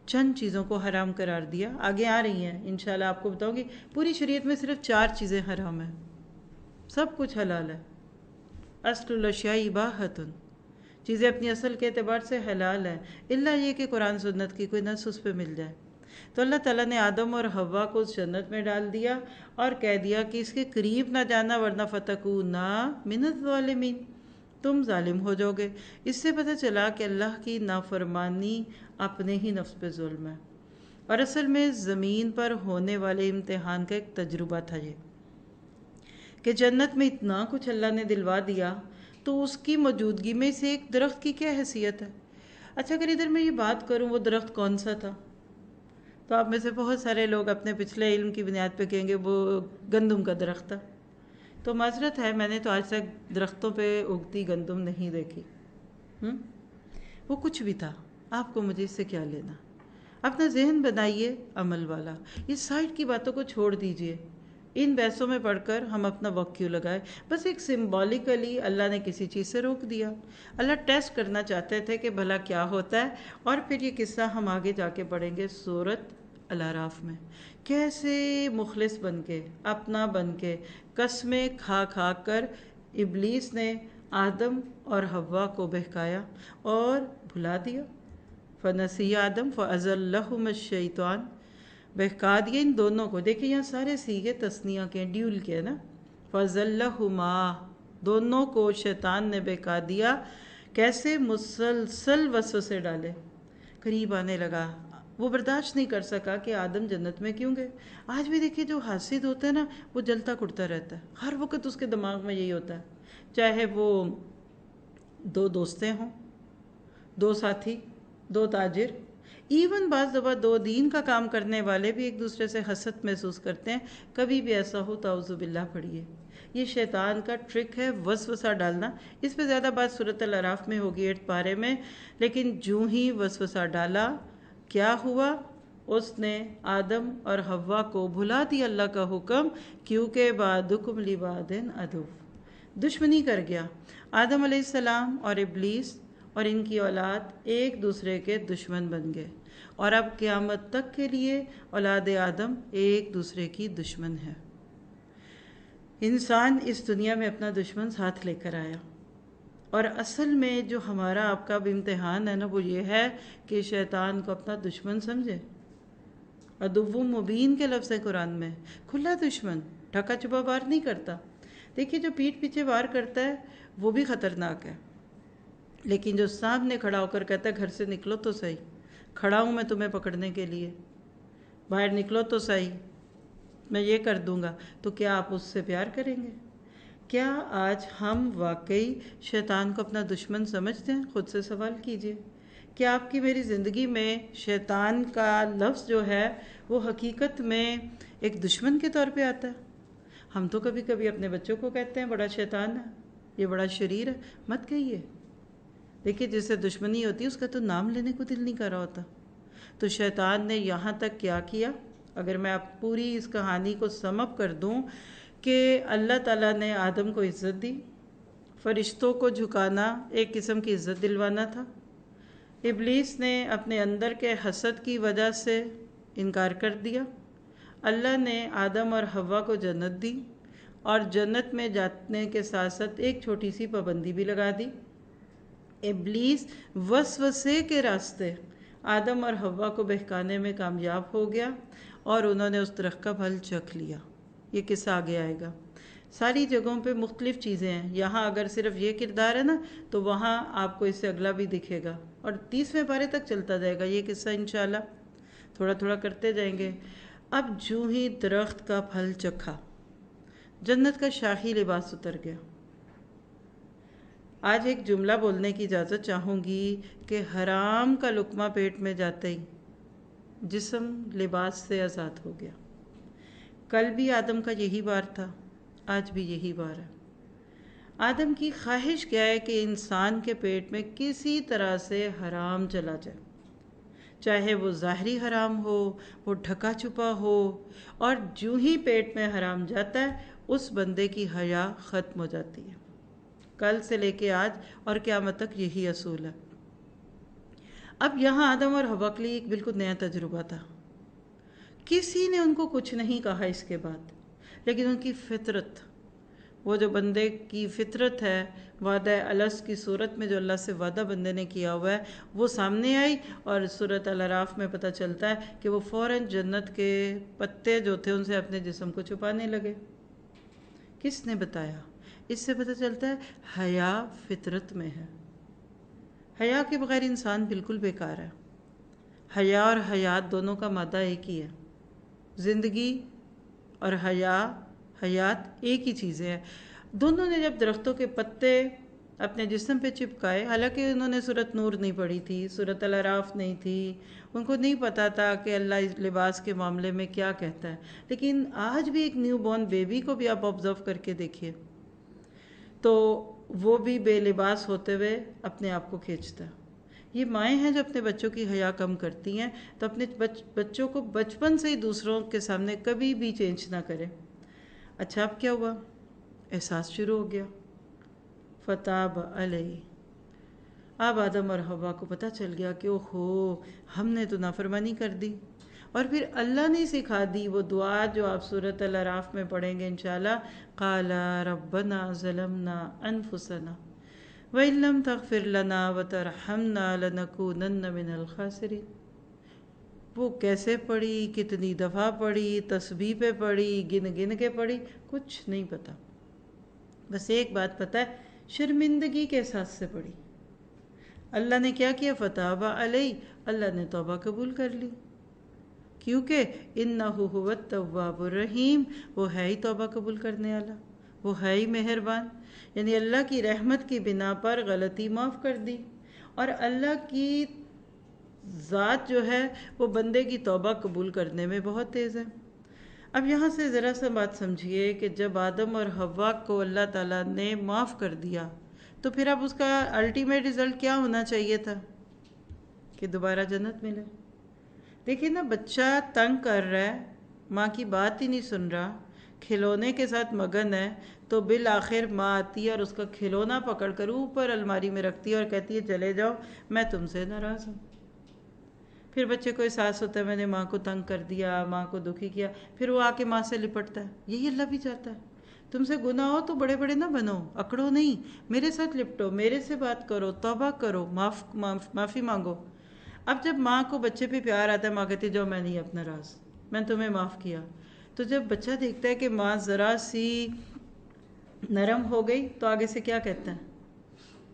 چند چیزوں کو حرام قرار دیا، آگے آ رہی ہیں انشاءاللہ آپ کو بتاؤں گی۔ پوری شریعت میں صرف 4 چیزیں حرام ہیں، سب کچھ حلال ہے۔ اصل الاشیاء اباحۃ، چیزیں اپنی اصل کے اعتبار سے حلال ہیں، الا یہ کہ قرآن سنت کی کوئی نص اس پہ مل جائے۔ تو اللہ تعالیٰ نے آدم اور حوا کو اس جنت میں ڈال دیا اور کہہ دیا کہ اس کے قریب نہ جانا ورنہ فتکونا من الظالمین، تم ظالم ہو جاؤ گے۔ اس سے پتہ چلا کہ اللہ کی نافرمانی اپنے ہی نفس پہ ظلم ہے، اور اصل میں زمین پر ہونے والے امتحان کا ایک تجربہ تھا یہ کہ جنت میں اتنا کچھ اللہ نے دلوا دیا تو اس کی موجودگی میں سے ایک درخت کی کیا حیثیت ہے؟ اچھا اگر ادھر میں یہ بات کروں وہ درخت کون سا تھا تو آپ میں سے بہت سارے لوگ اپنے پچھلے علم کی بنیاد پہ کہیں گے وہ گندم کا درخت تھا۔ تو معذرت ہے، میں نے تو آج تک درختوں پہ اگتی گندم نہیں دیکھی۔ وہ کچھ بھی تھا، آپ کو مجھے اس سے کیا لینا؟ اپنا ذہن بنائیے عمل والا، یہ سائٹ کی باتوں کو چھوڑ دیجئے۔ ان بحثوں میں پڑھ کر ہم اپنا وقت کیوں لگائے؟ بس ایک سمبولیکلی اللہ نے کسی چیز سے روک دیا۔ اللہ ٹیسٹ کرنا چاہتے تھے کہ بھلا کیا ہوتا ہے، اور پھر یہ قصہ ہم آگے جا کے پڑھیں گے سورۃ الاعراف میں، کیسے مخلص بن کے، اپنا بن کے، قسمیں کھا کھا کر ابلیس نے آدم اور حوا کو بہکایا اور بھلا دیا۔ فنسی آدم فازلہما الشیطان، بہکا دیا ان دونوں کو۔ دیکھیں یہاں سارے صیغے تثنیہ کے ہیں، ڈیول کے ہیں نا۔ فازلہما، دونوں کو شیطان نے بہکا دیا۔ کیسے؟ مسلسل وسوسے ڈالے، قریب آنے لگا، وہ برداشت نہیں کر سکا کہ آدم جنت میں کیوں گئے۔ آج بھی دیکھیے جو حاسد ہوتا ہے نا وہ جلتا کڑتا رہتا ہے، ہر وقت اس کے دماغ میں یہی ہوتا ہے، چاہے وہ 2 دوستیں ہوں، 2 ساتھی، 2 تاجر، ایون بعض دفعہ 2 دین کا کام کرنے والے بھی ایک دوسرے سے حسد محسوس کرتے ہیں۔ کبھی بھی ایسا ہو تو اعوذ باللہ پڑھیے، یہ شیطان کا ٹرک ہے وسوسہ ڈالنا۔ اس پہ زیادہ بات سورۃ الاعراف میں ہوگی 8 پارے میں، لیکن جو ہی وسوسہ ڈالا کیا ہوا؟ اس نے آدم اور حوا کو بھلا دیا اللہ کا حکم، کیونکہ بعضکم لبعض عدو، دشمنی کر گیا۔ آدم علیہ السلام اور ابلیس اور ان کی اولاد ایک دوسرے کے دشمن بن گئے، اور اب قیامت تک کے لیے اولاد آدم ایک دوسرے کی دشمن ہے۔ انسان اس دنیا میں اپنا دشمن ساتھ لے کر آیا، اور اصل میں جو ہمارا آپ کا بھی امتحان ہے نا وہ یہ ہے کہ شیطان کو اپنا دشمن سمجھے۔ عدو مبین کے لفظ ہے قرآن میں، کھلا دشمن، ڈھکا چھپا وار نہیں کرتا۔ دیکھیے جو پیٹھ پیچھے وار کرتا ہے وہ بھی خطرناک ہے، لیکن جو سامنے کھڑا ہو کر کہتا ہے گھر سے نکلو تو صحیح، کھڑا ہوں میں تمہیں پکڑنے کے لیے، باہر نکلو تو صحیح، میں یہ کر دوں گا، تو کیا آپ اس سے پیار کریں گے؟ کیا آج ہم واقعی شیطان کو اپنا دشمن سمجھتے ہیں؟ خود سے سوال کیجئے۔ کیا آپ کی میری زندگی میں شیطان کا لفظ جو ہے وہ حقیقت میں ایک دشمن کے طور پہ آتا ہے؟ ہم تو کبھی کبھی اپنے بچوں کو کہتے ہیں بڑا شیطان ہے، یہ بڑا شریر ہے، مت کہیے۔ دیکھیے جس سے دشمنی ہوتی ہے اس کا تو نام لینے کو دل نہیں کر رہا ہوتا۔ تو شیطان نے یہاں تک کیا کیا؟ اگر میں آپ پوری اس کہانی کو سم اپ کر دوں کہ اللہ تعالیٰ نے آدم کو عزت دی، فرشتوں کو جھکانا ایک قسم کی عزت دلوانا تھا، ابلیس نے اپنے اندر کے حسد کی وجہ سے انکار کر دیا، اللہ نے آدم اور حوا کو جنت دی اور جنت میں جانے کے ساتھ ساتھ ایک چھوٹی سی پابندی بھی لگا دی۔ ابلیس وسوسے کے راستے آدم اور حوا کو بہکانے میں کامیاب ہو گیا اور انہوں نے اس درخت کا پھل چکھ لیا۔ یہ قصہ آگے آئے گا۔ ساری جگہوں پہ مختلف چیزیں ہیں، یہاں اگر صرف یہ کردار ہے نا تو وہاں آپ کو اس سے اگلا بھی دکھے گا اور 30ویں پارے تک چلتا جائے گا یہ قصہ انشاءاللہ، تھوڑا تھوڑا کرتے جائیں گے۔ اب جو ہی درخت کا پھل چکھا، جنت کا شاہی لباس اتر گیا۔ آج ایک جملہ بولنے کی اجازت چاہوں گی کہ حرام کا لقمہ پیٹ میں جاتے ہی جسم لباس سے آزاد ہو گیا۔ کل بھی آدم کا یہی بار تھا، آج بھی یہی بار ہے۔ آدم کی خواہش کیا ہے کہ انسان کے پیٹ میں کسی طرح سے حرام چلا جائے، چاہے وہ ظاہری حرام ہو، وہ ڈھکا چھپا ہو، اور جو ہی پیٹ میں حرام جاتا ہے اس بندے کی حیا ختم ہو جاتی ہے۔ کل سے لے کے آج اور قیامت تک یہی اصول ہے۔ اب یہاں آدم اور حوا کے لیے ایک بالکل نیا تجربہ تھا۔ کسی نے ان کو کچھ نہیں کہا اس کے بعد، لیکن ان کی فطرت، وہ جو بندے کی فطرت ہے، وعدہ الست کی صورت میں جو اللہ سے وعدہ بندے نے کیا ہوا ہے وہ سامنے آئی، اور سورۃ الاعراف میں پتہ چلتا ہے کہ وہ فوراً جنت کے پتے جو تھے ان سے اپنے جسم کو چھپانے لگے۔ کس نے بتایا؟ اس سے پتہ چلتا ہے حیا فطرت میں ہے۔ حیا کے بغیر انسان بالکل بیکار ہے۔ حیا اور حیات دونوں کا مادہ ایک ہی ہے۔ زندگی اور حیات ایک ہی چیزیں ہیں۔ دونوں نے جب درختوں کے پتے اپنے جسم پہ چپکائے، حالانکہ انہوں نے سورۃ نور نہیں پڑھی تھی، سورۃ الاعراف نہیں تھی، ان کو نہیں پتا تھا کہ اللہ اس لباس کے معاملے میں کیا کہتا ہے، لیکن آج بھی ایک نیو بورن بیبی کو بھی آپ آبزرو کر کے دیکھیے تو وہ بھی بے لباس ہوتے ہوئے اپنے آپ کو کھینچتا ہے۔ یہ مائیں ہیں جو اپنے بچوں کی حیا کم کرتی ہیں، تو اپنے بچوں کو بچپن سے ہی دوسروں کے سامنے کبھی بھی چینج نہ کریں۔ اچھا اب کیا ہوا؟ احساس شروع ہو گیا، فتاب علیہ۔ اب آدم اور حوا کو پتہ چل گیا کہ اوہو ہم نے تو نافرمانی کر دی، اور پھر اللہ نے سکھا دی وہ دعا جو آپ سورۃ الاعراف میں پڑھیں گے انشاءاللہ، قال ربنا ظلمنا انفسنا وَإِن لَّمْ تَغْفِرْ لَنَا وَتَرْحَمْنَا لَنَكُونَنَّ مِنَ الْخَاسِرِينَ۔ وہ کیسے پڑھی، کتنی دفعہ پڑھی، تسبیح پہ پڑھی، گن گن کے پڑھی، کچھ نہیں پتا، بس ایک بات پتا ہے، شرمندگی کے احساس سے پڑھی۔ اللہ نے کیا کیا؟ فتاب علیہ، اللہ نے توبہ قبول کر لی، کیونکہ انہ هو التواب الرحیم، وہ ہے ہی توبہ قبول کرنے والا، وہ ہے ہی مہربان۔ یعنی اللہ کی رحمت کی بنا پر غلطی معاف کر دی، اور اللہ کی ذات جو ہے وہ بندے کی توبہ قبول کرنے میں بہت تیز ہے۔ اب یہاں سے ذرا سا بات سمجھیے کہ جب آدم اور حوا کو اللہ تعالیٰ نے معاف کر دیا تو پھر اب اس کا الٹیمیٹ رزلٹ کیا ہونا چاہیے تھا؟ کہ دوبارہ جنت ملے۔ دیکھیں نا، بچہ تنگ کر رہا ہے، ماں کی بات ہی نہیں سن رہا، کھلونے کے ساتھ مگن ہے، تو بالآخر ماں آتی ہے اور اس کا کھلونا پکڑ کر اوپر الماری میں رکھتی ہے اور کہتی ہے چلے جاؤ، میں تم سے ناراض ہوں۔ پھر بچے کو احساس ہوتا ہے میں نے ماں کو تنگ کر دیا، ماں کو دکھی کیا، پھر وہ آ کے ماں سے لپٹتا ہے۔ یہی اللہ بھی چاہتا ہے، تم سے گناہ ہو تو بڑے بڑے نہ بنو، اکڑو نہیں، میرے ساتھ لپٹو، میرے سے بات کرو، توبہ کرو، معافی مانگو۔ اب جب ماں کو بچے پہ پیار آتا ہے، ماں کہتی ہے جاؤ میں نہیں اب ناراض، میں نے تمہیں معاف کیا. تو جب بچہ دیکھتا ہے کہ ماں ذرا سی نرم ہو گئی تو آگے سے کیا کہتا ہے؟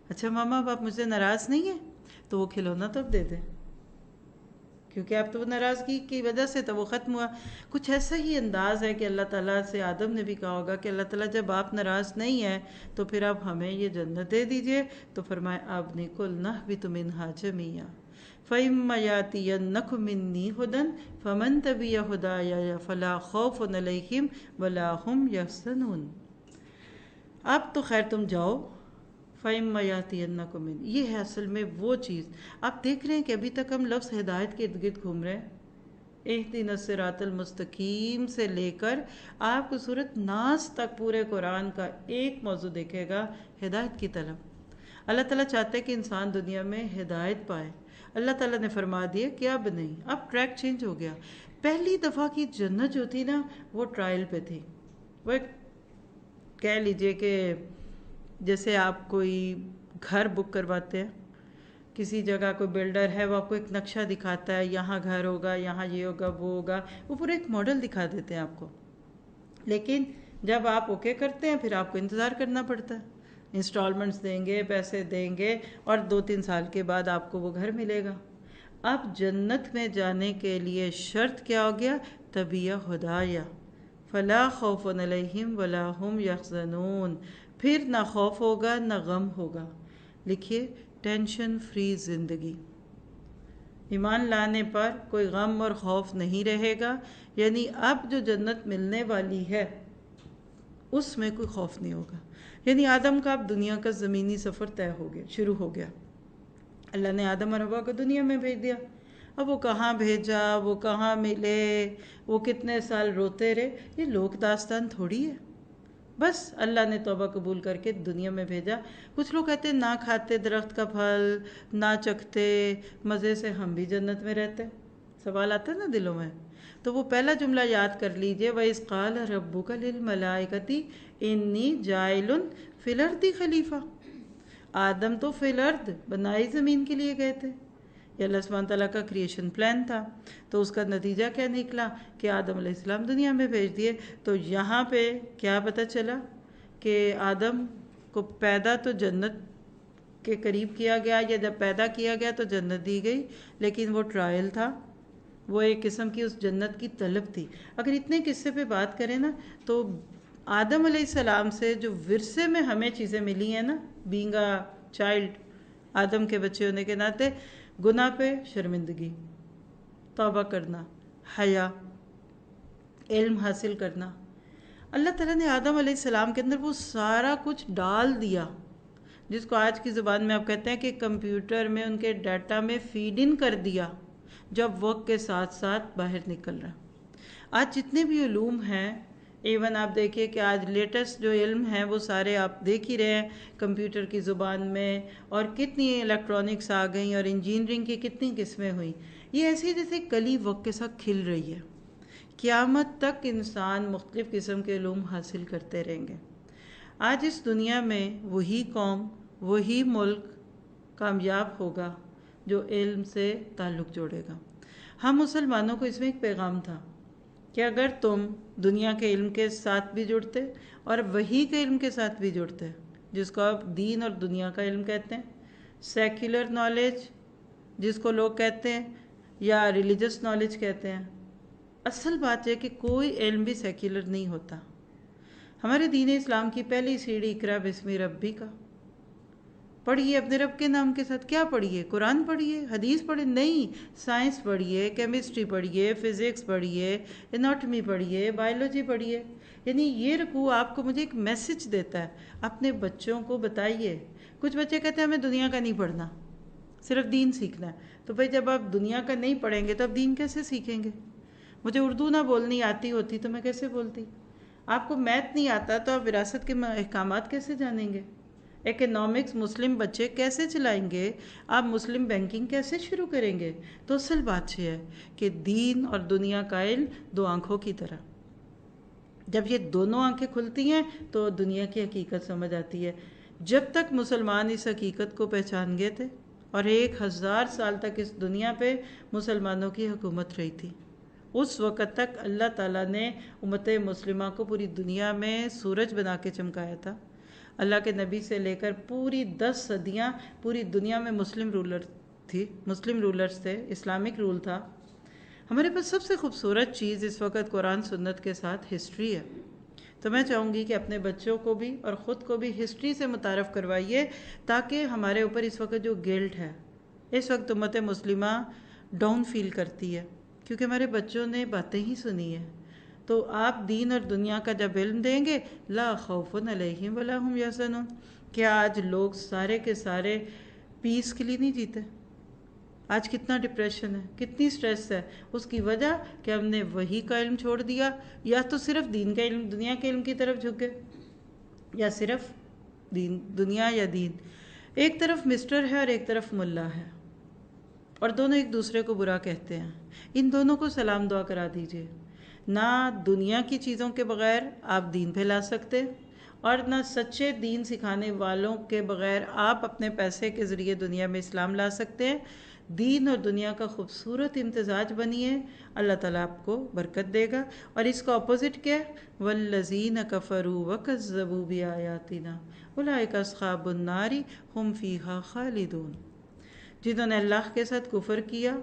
اچھا ماما اب آپ مجھ سے ناراض نہیں ہیں؟ تو وہ کھلونا تو اب دے دیں، کیونکہ اب تو وہ ناراضگی کی وجہ سے تو وہ ختم ہوا. کچھ ایسا ہی انداز ہے کہ اللہ تعالیٰ سے آدم نے بھی کہا ہوگا کہ اللہ تعالیٰ جب آپ ناراض نہیں ہیں تو پھر آپ ہمیں یہ جنت دے دیجئے. تو فرمایا اب نکل نہبط منہا جمیعا فَإِمَّا يَأْتِيَنَّكُم مِّنِّي هُدًى فَمَن تَبِعَ هُدَايَ فَلَا خَوْفٌ عَلَيْهِمْ وَلَا هُمْ يَحْزَنُونَ. اب تو خیر تم جاؤ، فَإِمَّا يَأْتِيَنَّكُم مِّنِّي، یہ ہے اصل میں وہ چیز. آپ دیکھ رہے ہیں کہ ابھی تک ہم لفظ ہدایت کے ارد گرد گھوم رہے ہیں. اہدنا الصراط المستقیم سے لے کر آپ کو سورۃ ناس تک پورے قرآن کا ایک موضوع دیکھے گا، ہدایت کی طلب. اللہ تعالیٰ چاہتے ہیں کہ انسان دنیا میں ہدایت پائے. اللہ تعالیٰ نے فرما دیا کہ اب نہیں، اب ٹریک چینج ہو گیا. پہلی دفعہ کی جنت جو تھی نا وہ ٹرائل پہ تھی. وہ ایک کہہ لیجئے کہ جیسے آپ کوئی گھر بک کرواتے ہیں، کسی جگہ کوئی بلڈر ہے وہ آپ کو ایک نقشہ دکھاتا ہے، یہاں گھر ہوگا، یہاں یہ ہوگا وہ ہوگا، وہ پورا ایک ماڈل دکھا دیتے ہیں آپ کو. لیکن جب آپ اوکے کرتے ہیں پھر آپ کو انتظار کرنا پڑتا ہے، انسٹالمنٹس دیں گے، پیسے دیں گے، اور 2-3 سال کے بعد آپ کو وہ گھر ملے گا. اب جنت میں جانے کے لیے شرط کیا ہو گیا؟ تبیہ ہدایا فلا خوف علیہم ولا ہم یحزنون. پھر نہ خوف ہوگا نہ غم ہوگا. لکھیے ٹینشن فری زندگی. ایمان لانے پر کوئی غم اور خوف نہیں رہے گا. یعنی اب جو جنت ملنے والی ہے اس میں کوئی خوف نہیں ہوگا. یعنی آدم کا اب دنیا کا زمینی سفر طے ہو گیا، شروع ہو گیا. اللہ نے آدم اور حوا کو دنیا میں بھیج دیا. اب وہ کہاں بھیجا، وہ کہاں ملے، وہ کتنے سال روتے رہے، یہ لوک داستان تھوڑی ہے. بس اللہ نے توبہ قبول کر کے دنیا میں بھیجا. کچھ لوگ کہتے ہیں نہ کھاتے درخت کا پھل، نہ چکھتے، مزے سے ہم بھی جنت میں رہتے. سوال آتا ہے نا دلوں میں. تو وہ پہلا جملہ یاد کر لیجئے، وَإِذْ قَالَ رَبُّكَ لِلْمَلَائِكَةِ إِنِّي جَاعِلٌ فِي الْأَرْضِ خلیفہ. آدم تو فی الارض بنائی زمین کے لیے گئے تھے، یہ اللہ سبحانہ تعالیٰ کا کریشن پلان تھا. تو اس کا نتیجہ کیا نکلا کہ آدم علیہ السلام دنیا میں بھیج دیے. تو یہاں پہ کیا پتہ چلا کہ آدم کو پیدا تو جنت کے قریب کیا گیا، یا جب پیدا کیا گیا تو جنت دی گئی، لیکن وہ ٹرائل تھا، وہ ایک قسم کی اس جنت کی طلب تھی. اگر اتنے قصے پہ بات کریں نا تو آدم علیہ السلام سے جو ورثے میں ہمیں چیزیں ملی ہیں نا، بینگ اے چائلڈ، آدم کے بچے ہونے کے ناطے، گناہ پہ شرمندگی، توبہ کرنا، حیا، علم حاصل کرنا. اللہ تعالیٰ نے آدم علیہ السلام کے اندر وہ سارا کچھ ڈال دیا جس کو آج کی زبان میں آپ کہتے ہیں کہ کمپیوٹر میں ان کے ڈیٹا میں فیڈ ان کر دیا، جب وقت کے ساتھ ساتھ باہر نکل رہا. آج جتنے بھی علوم ہیں، ایون آپ دیکھیے کہ آج لیٹسٹ جو علم ہیں وہ سارے آپ دیکھ ہی رہے ہیں کمپیوٹر کی زبان میں، اور کتنی الیکٹرانکس آ گئیں اور انجینئرنگ کی کتنی قسمیں ہوئیں. یہ ایسی جیسے کلی وقت کے ساتھ کھل رہی ہے. قیامت تک انسان مختلف قسم کے علوم حاصل کرتے رہیں گے. آج اس دنیا میں وہی قوم، وہی ملک کامیاب ہوگا جو علم سے تعلق جوڑے گا. ہم مسلمانوں کو اس میں ایک پیغام تھا کہ اگر تم دنیا کے علم کے ساتھ بھی جڑتے اور وہی کے علم کے ساتھ بھی جڑتے، جس کو آپ دین اور دنیا کا علم کہتے ہیں، سیکولر نالج جس کو لوگ کہتے ہیں، یا ریلیجس نالج کہتے ہیں. اصل بات ہے کہ کوئی علم بھی سیکولر نہیں ہوتا. ہمارے دین اسلام کی پہلی سیڑھی اقرا بسم ربی کا. پڑھیے اپنے رب کے نام کے ساتھ. کیا پڑھیے؟ قرآن پڑھیے، حدیث پڑھیے؟ نہیں، سائنس پڑھیے، کیمسٹری پڑھیے، فزکس پڑھیے، اناٹمی پڑھیے، بائیولوجی پڑھیے. یعنی یہ رکوع آپ کو مجھے ایک میسج دیتا ہے، اپنے بچوں کو بتائیے. کچھ بچے کہتے ہیں ہمیں دنیا کا نہیں پڑھنا، صرف دین سیکھنا ہے. تو بھائی جب آپ دنیا کا نہیں پڑھیں گے تو آپ دین کیسے سیکھیں گے؟ مجھے اردو نہ بولنی آتی ہوتی تو میں کیسے بولتی؟ آپ کو میتھ نہیں آتا تو آپ وراثت کے احکامات کیسے جانیں گے؟ اکنامکس مسلم بچے کیسے چلائیں گے؟ آپ مسلم بینکنگ کیسے شروع کریں گے؟ تو اصل بات یہ ہے کہ دین اور دنیا کا علم دو آنکھوں کی طرح. جب یہ دونوں آنکھیں کھلتی ہیں تو دنیا کی حقیقت سمجھ آتی ہے. جب تک مسلمان اس حقیقت کو پہچان گئے تھے، اور 1000 سال تک اس دنیا پہ مسلمانوں کی حکومت رہی تھی. اس وقت تک اللہ تعالیٰ نے امت مسلمہ کو پوری دنیا میں سورج بنا کے چمکایا تھا. اللہ کے نبی سے لے کر پوری 10 صدیاں پوری دنیا میں مسلم رولرز تھے، اسلامک رول تھا. ہمارے پاس سب سے خوبصورت چیز اس وقت قرآن سنت کے ساتھ ہسٹری ہے. تو میں چاہوں گی کہ اپنے بچوں کو بھی اور خود کو بھی ہسٹری سے متعارف کروائیے، تاکہ ہمارے اوپر اس وقت جو گلٹ ہے، اس وقت امت مسلمہ ڈاؤن فیل کرتی ہے کیونکہ ہمارے بچوں نے باتیں ہی سنی ہیں. تو آپ دین اور دنیا کا جب علم دیں گے، لا خوف علیہم ولا ہم یحزنون. کیا آج لوگ سارے کے سارے پیس کے لیے نہیں جیتے؟ آج کتنا ڈپریشن ہے، کتنی سٹریس ہے. اس کی وجہ کہ ہم نے وحی کا علم چھوڑ دیا، یا تو صرف دین کا علم، دنیا کے علم کی طرف جھک گئے، یا صرف دنیا یا دین. ایک طرف مسٹر ہے اور ایک طرف ملا ہے، اور دونوں ایک دوسرے کو برا کہتے ہیں. ان دونوں کو سلام دعا کرا دیجئے. نہ دنیا کی چیزوں کے بغیر آپ دین پھیلا سکتے، اور نہ سچے دین سکھانے والوں کے بغیر آپ اپنے پیسے کے ذریعے دنیا میں اسلام لا سکتے ہیں. دین اور دنیا کا خوبصورت امتزاج بنیے، اللہ تعالیٰ آپ کو برکت دے گا. اور اس کا اپوزٹ کیا ہے؟ وَالَّذِينَ كَفَرُوا وَكَذَّبُوا بِآيَاتِنَا أُولَٰئِكَ أَصْحَابُ النَّارِ هُمْ فِيهَا خَالِدُونَ. جنہوں نے اللہ کے ساتھ کفر کیا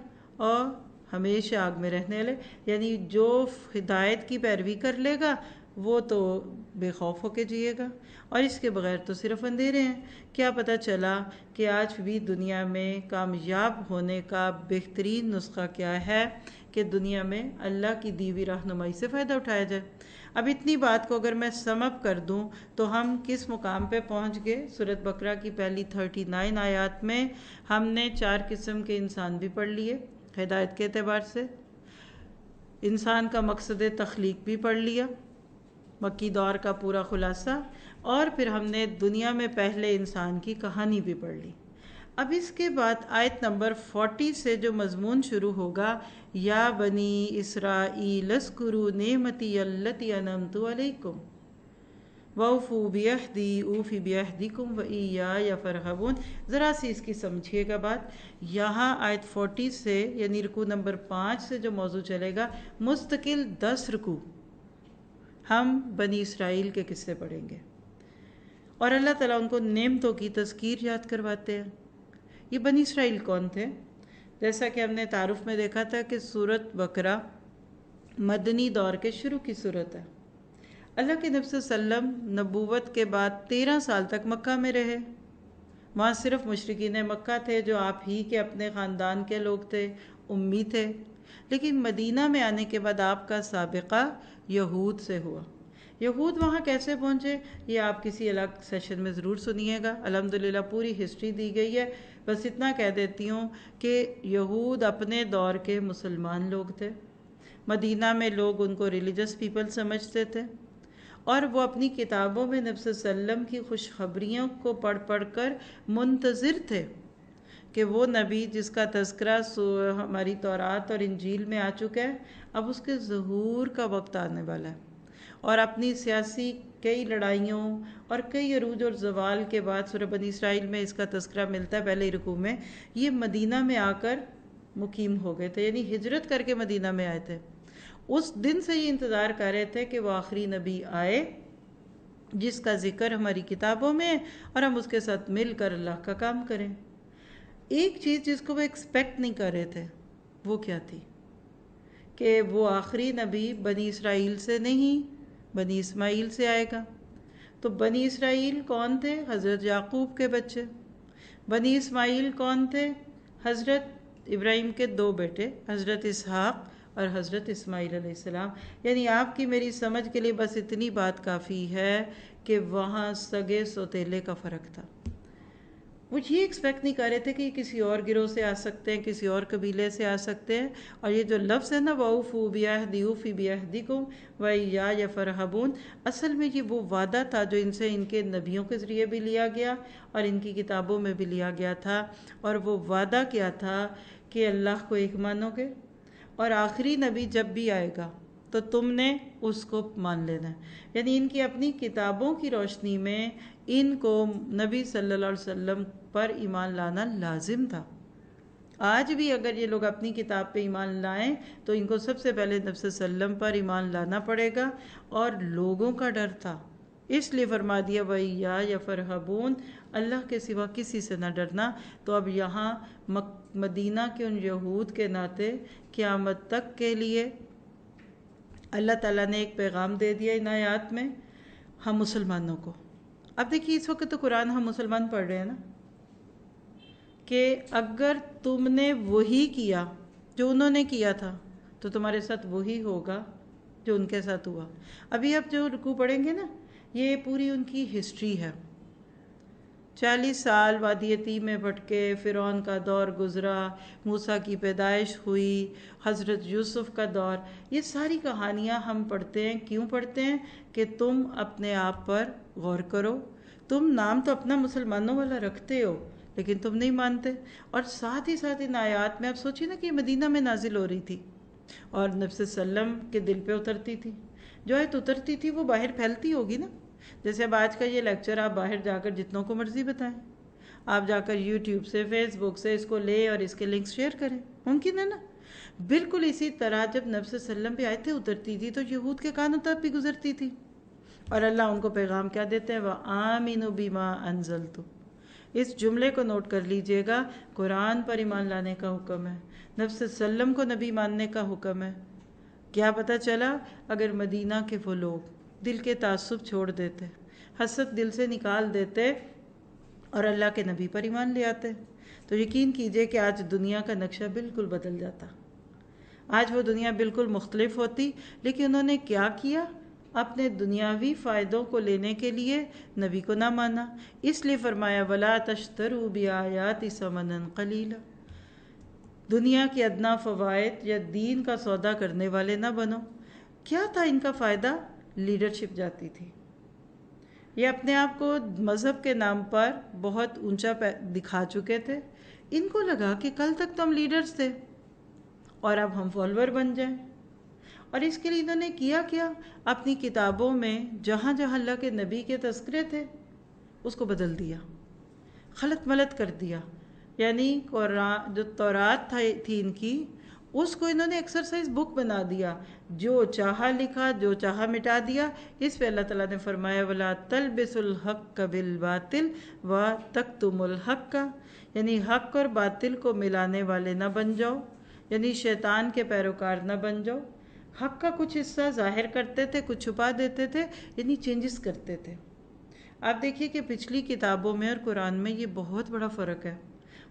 اور ہمیشہ آگ میں رہنے والے، یعنی جو ہدایت کی پیروی کر لے گا وہ تو بے خوف ہو کے جیے گا، اور اس کے بغیر تو صرف اندھیرے ہیں. کیا پتہ چلا کہ آج بھی دنیا میں کامیاب ہونے کا بہترین نسخہ کیا ہے کہ دنیا میں اللہ کی دی ہوئی رہنمائی سے فائدہ اٹھایا جائے. اب اتنی بات کو اگر میں سم اپ کر دوں تو ہم کس مقام پہ پہنچ گئے؟ سورۃ بقرہ کی پہلی 39 آیات میں ہم نے 4 قسم کے انسان بھی پڑھ لیے ہدایت کے اعتبار سے. انسان کا مقصد تخلیق بھی پڑھ لیا، مکی دور کا پورا خلاصہ، اور پھر ہم نے دنیا میں پہلے انسان کی کہانی بھی پڑھ لی. اب اس کے بعد آیت نمبر 40 سے جو مضمون شروع ہوگا، یا بنی اسرائیل اذکروا نعمتی التی انعمت علیکم وَأَوْفُوا بِعَہْدِی أُوفِ بِعَہْدِکُمْ وَإِیَّایَ فَارْہَبُونَ. ذرا سی اس کی سمجھیے گا بات. یہاں آیت 40 سے یعنی رکوع نمبر 5 سے جو موضوع چلے گا، مستقل 10 رکوع ہم بنی اسرائیل کے قصے پڑھیں گے، اور اللہ تعالیٰ ان کو نعمتوں کی تذکیر یاد کرواتے ہیں. یہ بنی اسرائیل کون تھے؟ جیسا کہ ہم نے تعارف میں دیکھا تھا کہ سورۃ بقرہ مدنی دور کے شروع کی صورت ہے. اللہ کے نبی صلی اللہ علیہ وسلم نبوت کے بعد 13 سال تک مکہ میں رہے. وہاں صرف مشرکین مکہ تھے جو آپ ہی کے اپنے خاندان کے لوگ تھے، امی تھے. لیکن مدینہ میں آنے کے بعد آپ کا سابقہ یہود سے ہوا. یہود وہاں کیسے پہنچے یہ آپ کسی الگ سیشن میں ضرور سنیے گا. الحمدللہ پوری ہسٹری دی گئی ہے. بس اتنا کہہ دیتی ہوں کہ یہود اپنے دور کے مسلمان لوگ تھے. مدینہ میں لوگ ان کو ریلیجس پیپل سمجھتے تھے، اور وہ اپنی کتابوں میں نبی صلی اللہ علیہ وسلم کی خوشخبریوں کو پڑھ پڑھ کر منتظر تھے کہ وہ نبی جس کا تذکرہ ہماری تورات اور انجیل میں آ چکا ہے، اب اس کے ظہور کا وقت آنے والا ہے. اور اپنی سیاسی کئی لڑائیوں اور کئی عروج اور زوال کے بعد سورہ بنی اسرائیل میں اس کا تذکرہ ملتا ہے پہلے رکوع میں. یہ مدینہ میں آ کر مقیم ہو گئے تھے، یعنی ہجرت کر کے مدینہ میں آئے تھے. اس دن سے یہ انتظار کر رہے تھے کہ وہ آخری نبی آئے جس کا ذکر ہماری کتابوں میں ہے، اور ہم اس کے ساتھ مل کر اللہ کا کام کریں. ایک چیز جس کو وہ ایکسپیکٹ نہیں کر رہے تھے وہ کیا تھی؟ کہ وہ آخری نبی بنی اسرائیل سے نہیں، بنی اسماعیل سے آئے گا. تو بنی اسرائیل کون تھے؟ حضرت یعقوب کے بچے. بنی اسماعیل کون تھے؟ حضرت ابراہیم کے 2 بیٹے، حضرت اسحاق اور حضرت اسماعیل علیہ السلام. یعنی آپ کی میری سمجھ کے لیے بس اتنی بات کافی ہے کہ وہاں سگے سوتیلے کا فرق تھا. وہ یہ ایکسپیکٹ نہیں کر رہے تھے کہ یہ کسی اور گروہ سے آ سکتے ہیں، کسی اور قبیلے سے آ سکتے ہیں. اور یہ جو لفظ ہے نا، وَأَوْفُوا بِعَہْدِی أُوفِ بِعَہْدِکُمْ وَإِیَّایَ فَارْہَبُونَ، اصل میں یہ وہ وعدہ تھا جو ان سے ان کے نبیوں کے ذریعے بھی لیا گیا اور ان کی کتابوں میں بھی لیا گیا تھا. اور وہ وعدہ کیا تھا کہ اللہ کو ایک مانو گے، اور آخری نبی جب بھی آئے گا تو تم نے اس کو مان لینا ہے. یعنی ان کی اپنی کتابوں کی روشنی میں ان کو نبی صلی اللہ علیہ وسلم پر ایمان لانا لازم تھا. آج بھی اگر یہ لوگ اپنی کتاب پہ ایمان لائیں تو ان کو سب سے پہلے نبی صلی اللہ علیہ وسلم پر ایمان لانا پڑے گا، اور لوگوں کا ڈر تھا، اس لیے فرما دیا وَإِيَّايَ فَارْهَبُونَ، اللہ کے سوا کسی سے نہ ڈرنا۔ تو اب یہاں مدینہ کے ان یہود کے ناطے قیامت تک کے لیے اللہ تعالیٰ نے ایک پیغام دے دیا ان آیات میں ہم مسلمانوں کو۔ اب دیکھیے اس وقت تو قرآن ہم مسلمان پڑھ رہے ہیں نا، کہ اگر تم نے وہی کیا جو انہوں نے کیا تھا تو تمہارے ساتھ وہی ہوگا جو ان کے ساتھ ہوا۔ ابھی آپ جو رکوع پڑھیں گے نا، یہ پوری ان کی ہسٹری ہے۔ 40 سال وادی تیہ میں بھٹکے، فرعون کا دور گزرا، موسیٰ کی پیدائش ہوئی، حضرت یوسف کا دور، یہ ساری کہانیاں ہم پڑھتے ہیں۔ کیوں پڑھتے ہیں؟ کہ تم اپنے آپ پر غور کرو۔ تم نام تو اپنا مسلمانوں والا رکھتے ہو لیکن تم نہیں مانتے۔ اور ساتھ ہی ساتھ ان آیات میں آپ سوچیے نا کہ یہ مدینہ میں نازل ہو رہی تھی اور نبی صلی اللہ علیہ وسلم کے دل پہ اترتی تھی۔ جو آیت اترتی تھی وہ باہر پھیلتی ہوگی نا، جیسے اب آج کا یہ لیکچر آپ باہر جا کر جتنوں کو مرضی بتائیں، آپ جا کر یوٹیوب سے، فیس بک سے اس کو لے اور اس کے لنکس شیئر کریں، ممکن ہے نا؟ بالکل اسی طرح جب نبی صلی اللہ علیہ وسلم پہ آیتیں اترتی تھی تو یہود کے کانوں تک بھی گزرتی تھی، اور اللہ ان کو پیغام کیا دیتے ہیں؟ وَآمِنُوا بِمَا أَنزَلْتُ۔ اس جملے کو نوٹ کر لیجئے گا، قرآن پر ایمان لانے کا حکم ہے، نبی صلی اللہ علیہ وسلم کو نبی ماننے کا حکم ہے۔ کیا پتہ چلا اگر مدینہ کے وہ لوگ دل کے تعصب چھوڑ دیتے، حسد دل سے نکال دیتے اور اللہ کے نبی پر ایمان لے آتے، تو یقین کیجئے کہ آج دنیا کا نقشہ بالکل بدل جاتا، آج وہ دنیا بالکل مختلف ہوتی۔ لیکن انہوں نے کیا کیا؟ اپنے دنیاوی فائدوں کو لینے کے لیے نبی کو نہ مانا، اس لیے فرمایا وَلَا تَشْتَرُوا بِآيَاتِ ثَمَنًا قَلِيلًا، دنیا کے ادنا فوائد یا دین کا سودا کرنے والے نہ بنو۔ کیا تھا ان کا فائدہ؟ لیڈرشپ جاتی تھی، یہ اپنے آپ کو مذہب کے نام پر بہت اونچا دکھا چکے تھے، ان کو لگا کہ کل تک تو ہم لیڈرز تھے اور اب ہم فالوور بن جائیں، اور اس کے لیے انہوں نے کیا اپنی کتابوں میں جہاں جہاں اللہ کے نبی کے تذکرے تھے اس کو بدل دیا، خلط ملط کر دیا۔ یعنی قرآن جو تورات تھی ان کی، اس کو انہوں نے ایکسرسائز بک بنا دیا، جو چاہا لکھا، جو چاہا مٹا دیا۔ اس پہ اللہ تعالیٰ نے فرمایا وَلَا تَلْبِسُوا الْحَقَّ بِالْبَاطِلِ وَتَكْتُمُوا الْحَقَّ، یعنی حق اور باطل کو ملانے والے نہ بن جاؤ، یعنی شیطان کے پیروکار نہ بن جاؤ۔ حق کا کچھ حصہ ظاہر کرتے تھے، کچھ چھپا دیتے تھے، یعنی چینجز کرتے تھے۔ آپ دیکھیے کہ پچھلی کتابوں میں اور قرآن میں یہ بہت بڑا فرق ہے۔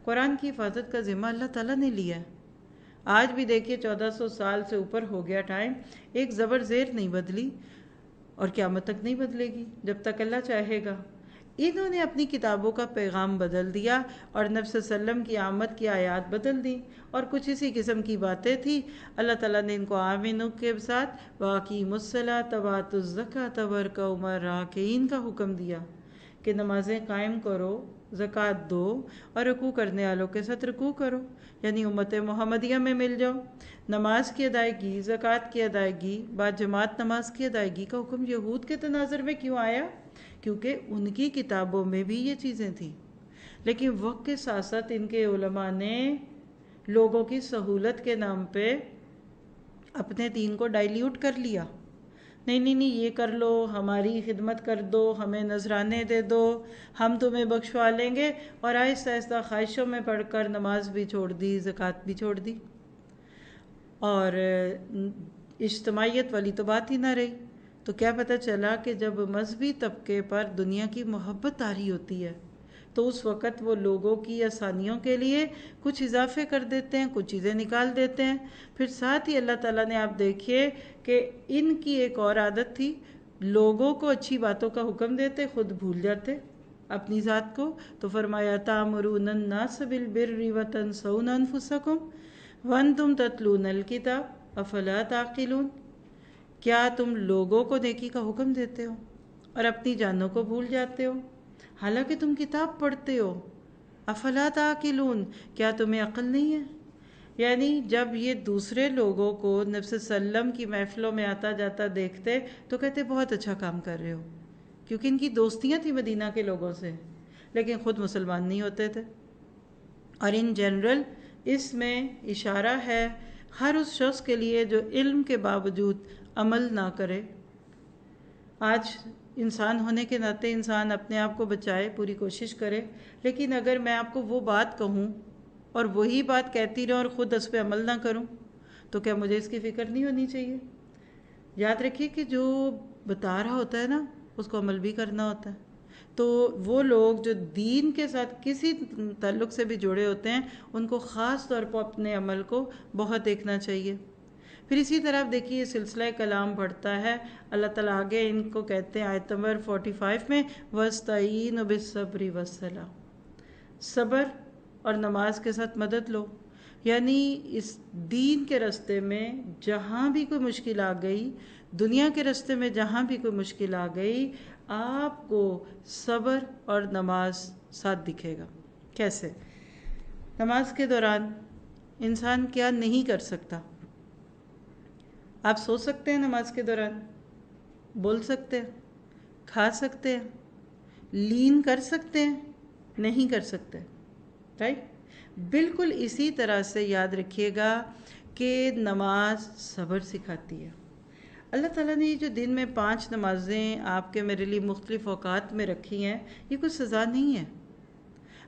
قرآن کی حفاظت کا ذمہ اللہ تعالیٰ نے لیا ہے۔ آج بھی دیکھیے 1400 سال سے اوپر ہو گیا ٹائم، ایک زبر زیر نہیں بدلی اور قیامت تک نہیں بدلے گی جب تک اللہ چاہے گا۔ انہوں نے اپنی کتابوں کا پیغام بدل دیا اور نبی صلی اللہ علیہ وسلم کی آمد کی آیات بدل دی، اور کچھ اسی قسم کی باتیں تھیں۔ اللہ تعالیٰ نے ان کو آمنو کے ساتھ وَأَقِیمُوا الصَّلَاةَ وَآتُوا الزَّکَاةَ وَارْکَعُوا مَعَ الرَّاکِعِینَ کا حکم دیا کہ نمازیں قائم کرو، زکوٰۃ دو اور رکوع کرنے والوں کے ساتھ رکوع کرو، یعنی امت محمدیہ میں مل جاؤ۔ نماز کی ادائیگی، زکوٰۃ کی ادائیگی، با جماعت نماز کی ادائیگی کا حکم یہود کے تناظر میں کیوں آیا؟ کیونکہ ان کی کتابوں میں بھی یہ چیزیں تھیں، لیکن وقت کے ساتھ ساتھ ان کے علماء نے لوگوں کی سہولت کے نام پہ اپنے دین کو ڈائلیوٹ کر لیا۔ نہیں یہ کر لو، ہماری خدمت کر دو، ہمیں نذرانے دے دو، ہم تمہیں بخشوا لیں گے، اور آہستہ آہستہ خواہشوں میں پڑھ کر نماز بھی چھوڑ دی، زکوٰۃ بھی چھوڑ دی، اور اجتماعیت والی تو بات ہی نہ رہی۔ تو کیا پتہ چلا کہ جب مذہبی طبقے پر دنیا کی محبت طاری ہوتی ہے تو اس وقت وہ لوگوں کی آسانیوں کے لیے کچھ اضافے کر دیتے ہیں، کچھ چیزیں نکال دیتے ہیں۔ پھر ساتھ ہی اللہ تعالیٰ نے آپ دیکھیے کہ ان کی ایک اور عادت تھی، لوگوں کو اچھی باتوں کا حکم دیتے، خود بھول جاتے اپنی ذات کو۔ تو فرمایا تَأْمُرُونَ النَّاسَ بِالْبِرِّ وَتَنْسَوْنَ أَنفُسَكُمْ وَأَنْتُمْ تَتْلُونَ الْكِتَابَ أَفَلَا تَعْقِلُونَ، کیا تم لوگوں کو نیکی کا حکم دیتے ہو اور اپنی جانوں کو بھول جاتے ہو حالانکہ تم کتاب پڑھتے ہو؟ افلا تعقلون، کیا تمہیں عقل نہیں ہے؟ یعنی جب یہ دوسرے لوگوں کو نبی صلی اللہ علیہ وسلم کی محفلوں میں آتا جاتا دیکھتے تو کہتے بہت اچھا کام کر رہے ہو، کیونکہ ان کی دوستیاں تھیں مدینہ کے لوگوں سے، لیکن خود مسلمان نہیں ہوتے تھے۔ اور ان جنرل اس میں اشارہ ہے ہر اس شخص کے لیے جو علم کے باوجود عمل نہ کرے۔ آج انسان ہونے کے ناطے انسان اپنے آپ کو بچائے، پوری کوشش کرے، لیکن اگر میں آپ کو وہ بات کہوں اور وہی بات کہتی رہوں اور خود اس پہ عمل نہ کروں تو کیا مجھے اس کی فکر نہیں ہونی چاہیے؟ یاد رکھیے کہ جو بتا رہا ہوتا ہے نا اس کو عمل بھی کرنا ہوتا ہے۔ تو وہ لوگ جو دین کے ساتھ کسی تعلق سے بھی جڑے ہوتے ہیں ان کو خاص طور پر اپنے عمل کو بہت دیکھنا چاہیے۔ پھر اسی طرح دیکھیے سلسلہ کلام بڑھتا ہے، اللہ تعالیٰ آگے ان کو کہتے ہیں آیت نمبر 45 میں وَاسْتَعِینُوا بِالصَّبْرِ وَالصَّلَاةِ، صبر اور نماز کے ساتھ مدد لو۔ یعنی اس دین کے راستے میں جہاں بھی کوئی مشکل آ گئی، دنیا کے راستے میں جہاں بھی کوئی مشکل آ گئی، آپ کو صبر اور نماز ساتھ دکھے گا۔ کیسے؟ نماز کے دوران انسان کیا نہیں کر سکتا؟ آپ سو سکتے ہیں نماز کے دوران، بول سکتے ہیں، کھا سکتے ہیں، لین کر سکتے ہیں، نہیں کر سکتے، رائٹ؟ بالکل اسی طرح سے یاد رکھیے گا کہ نماز صبر سکھاتی ہے۔ اللہ تعالیٰ نے یہ جو دن میں 5 نمازیں آپ کے میرے لیے مختلف اوقات میں رکھی ہیں، یہ کوئی سزا نہیں ہے۔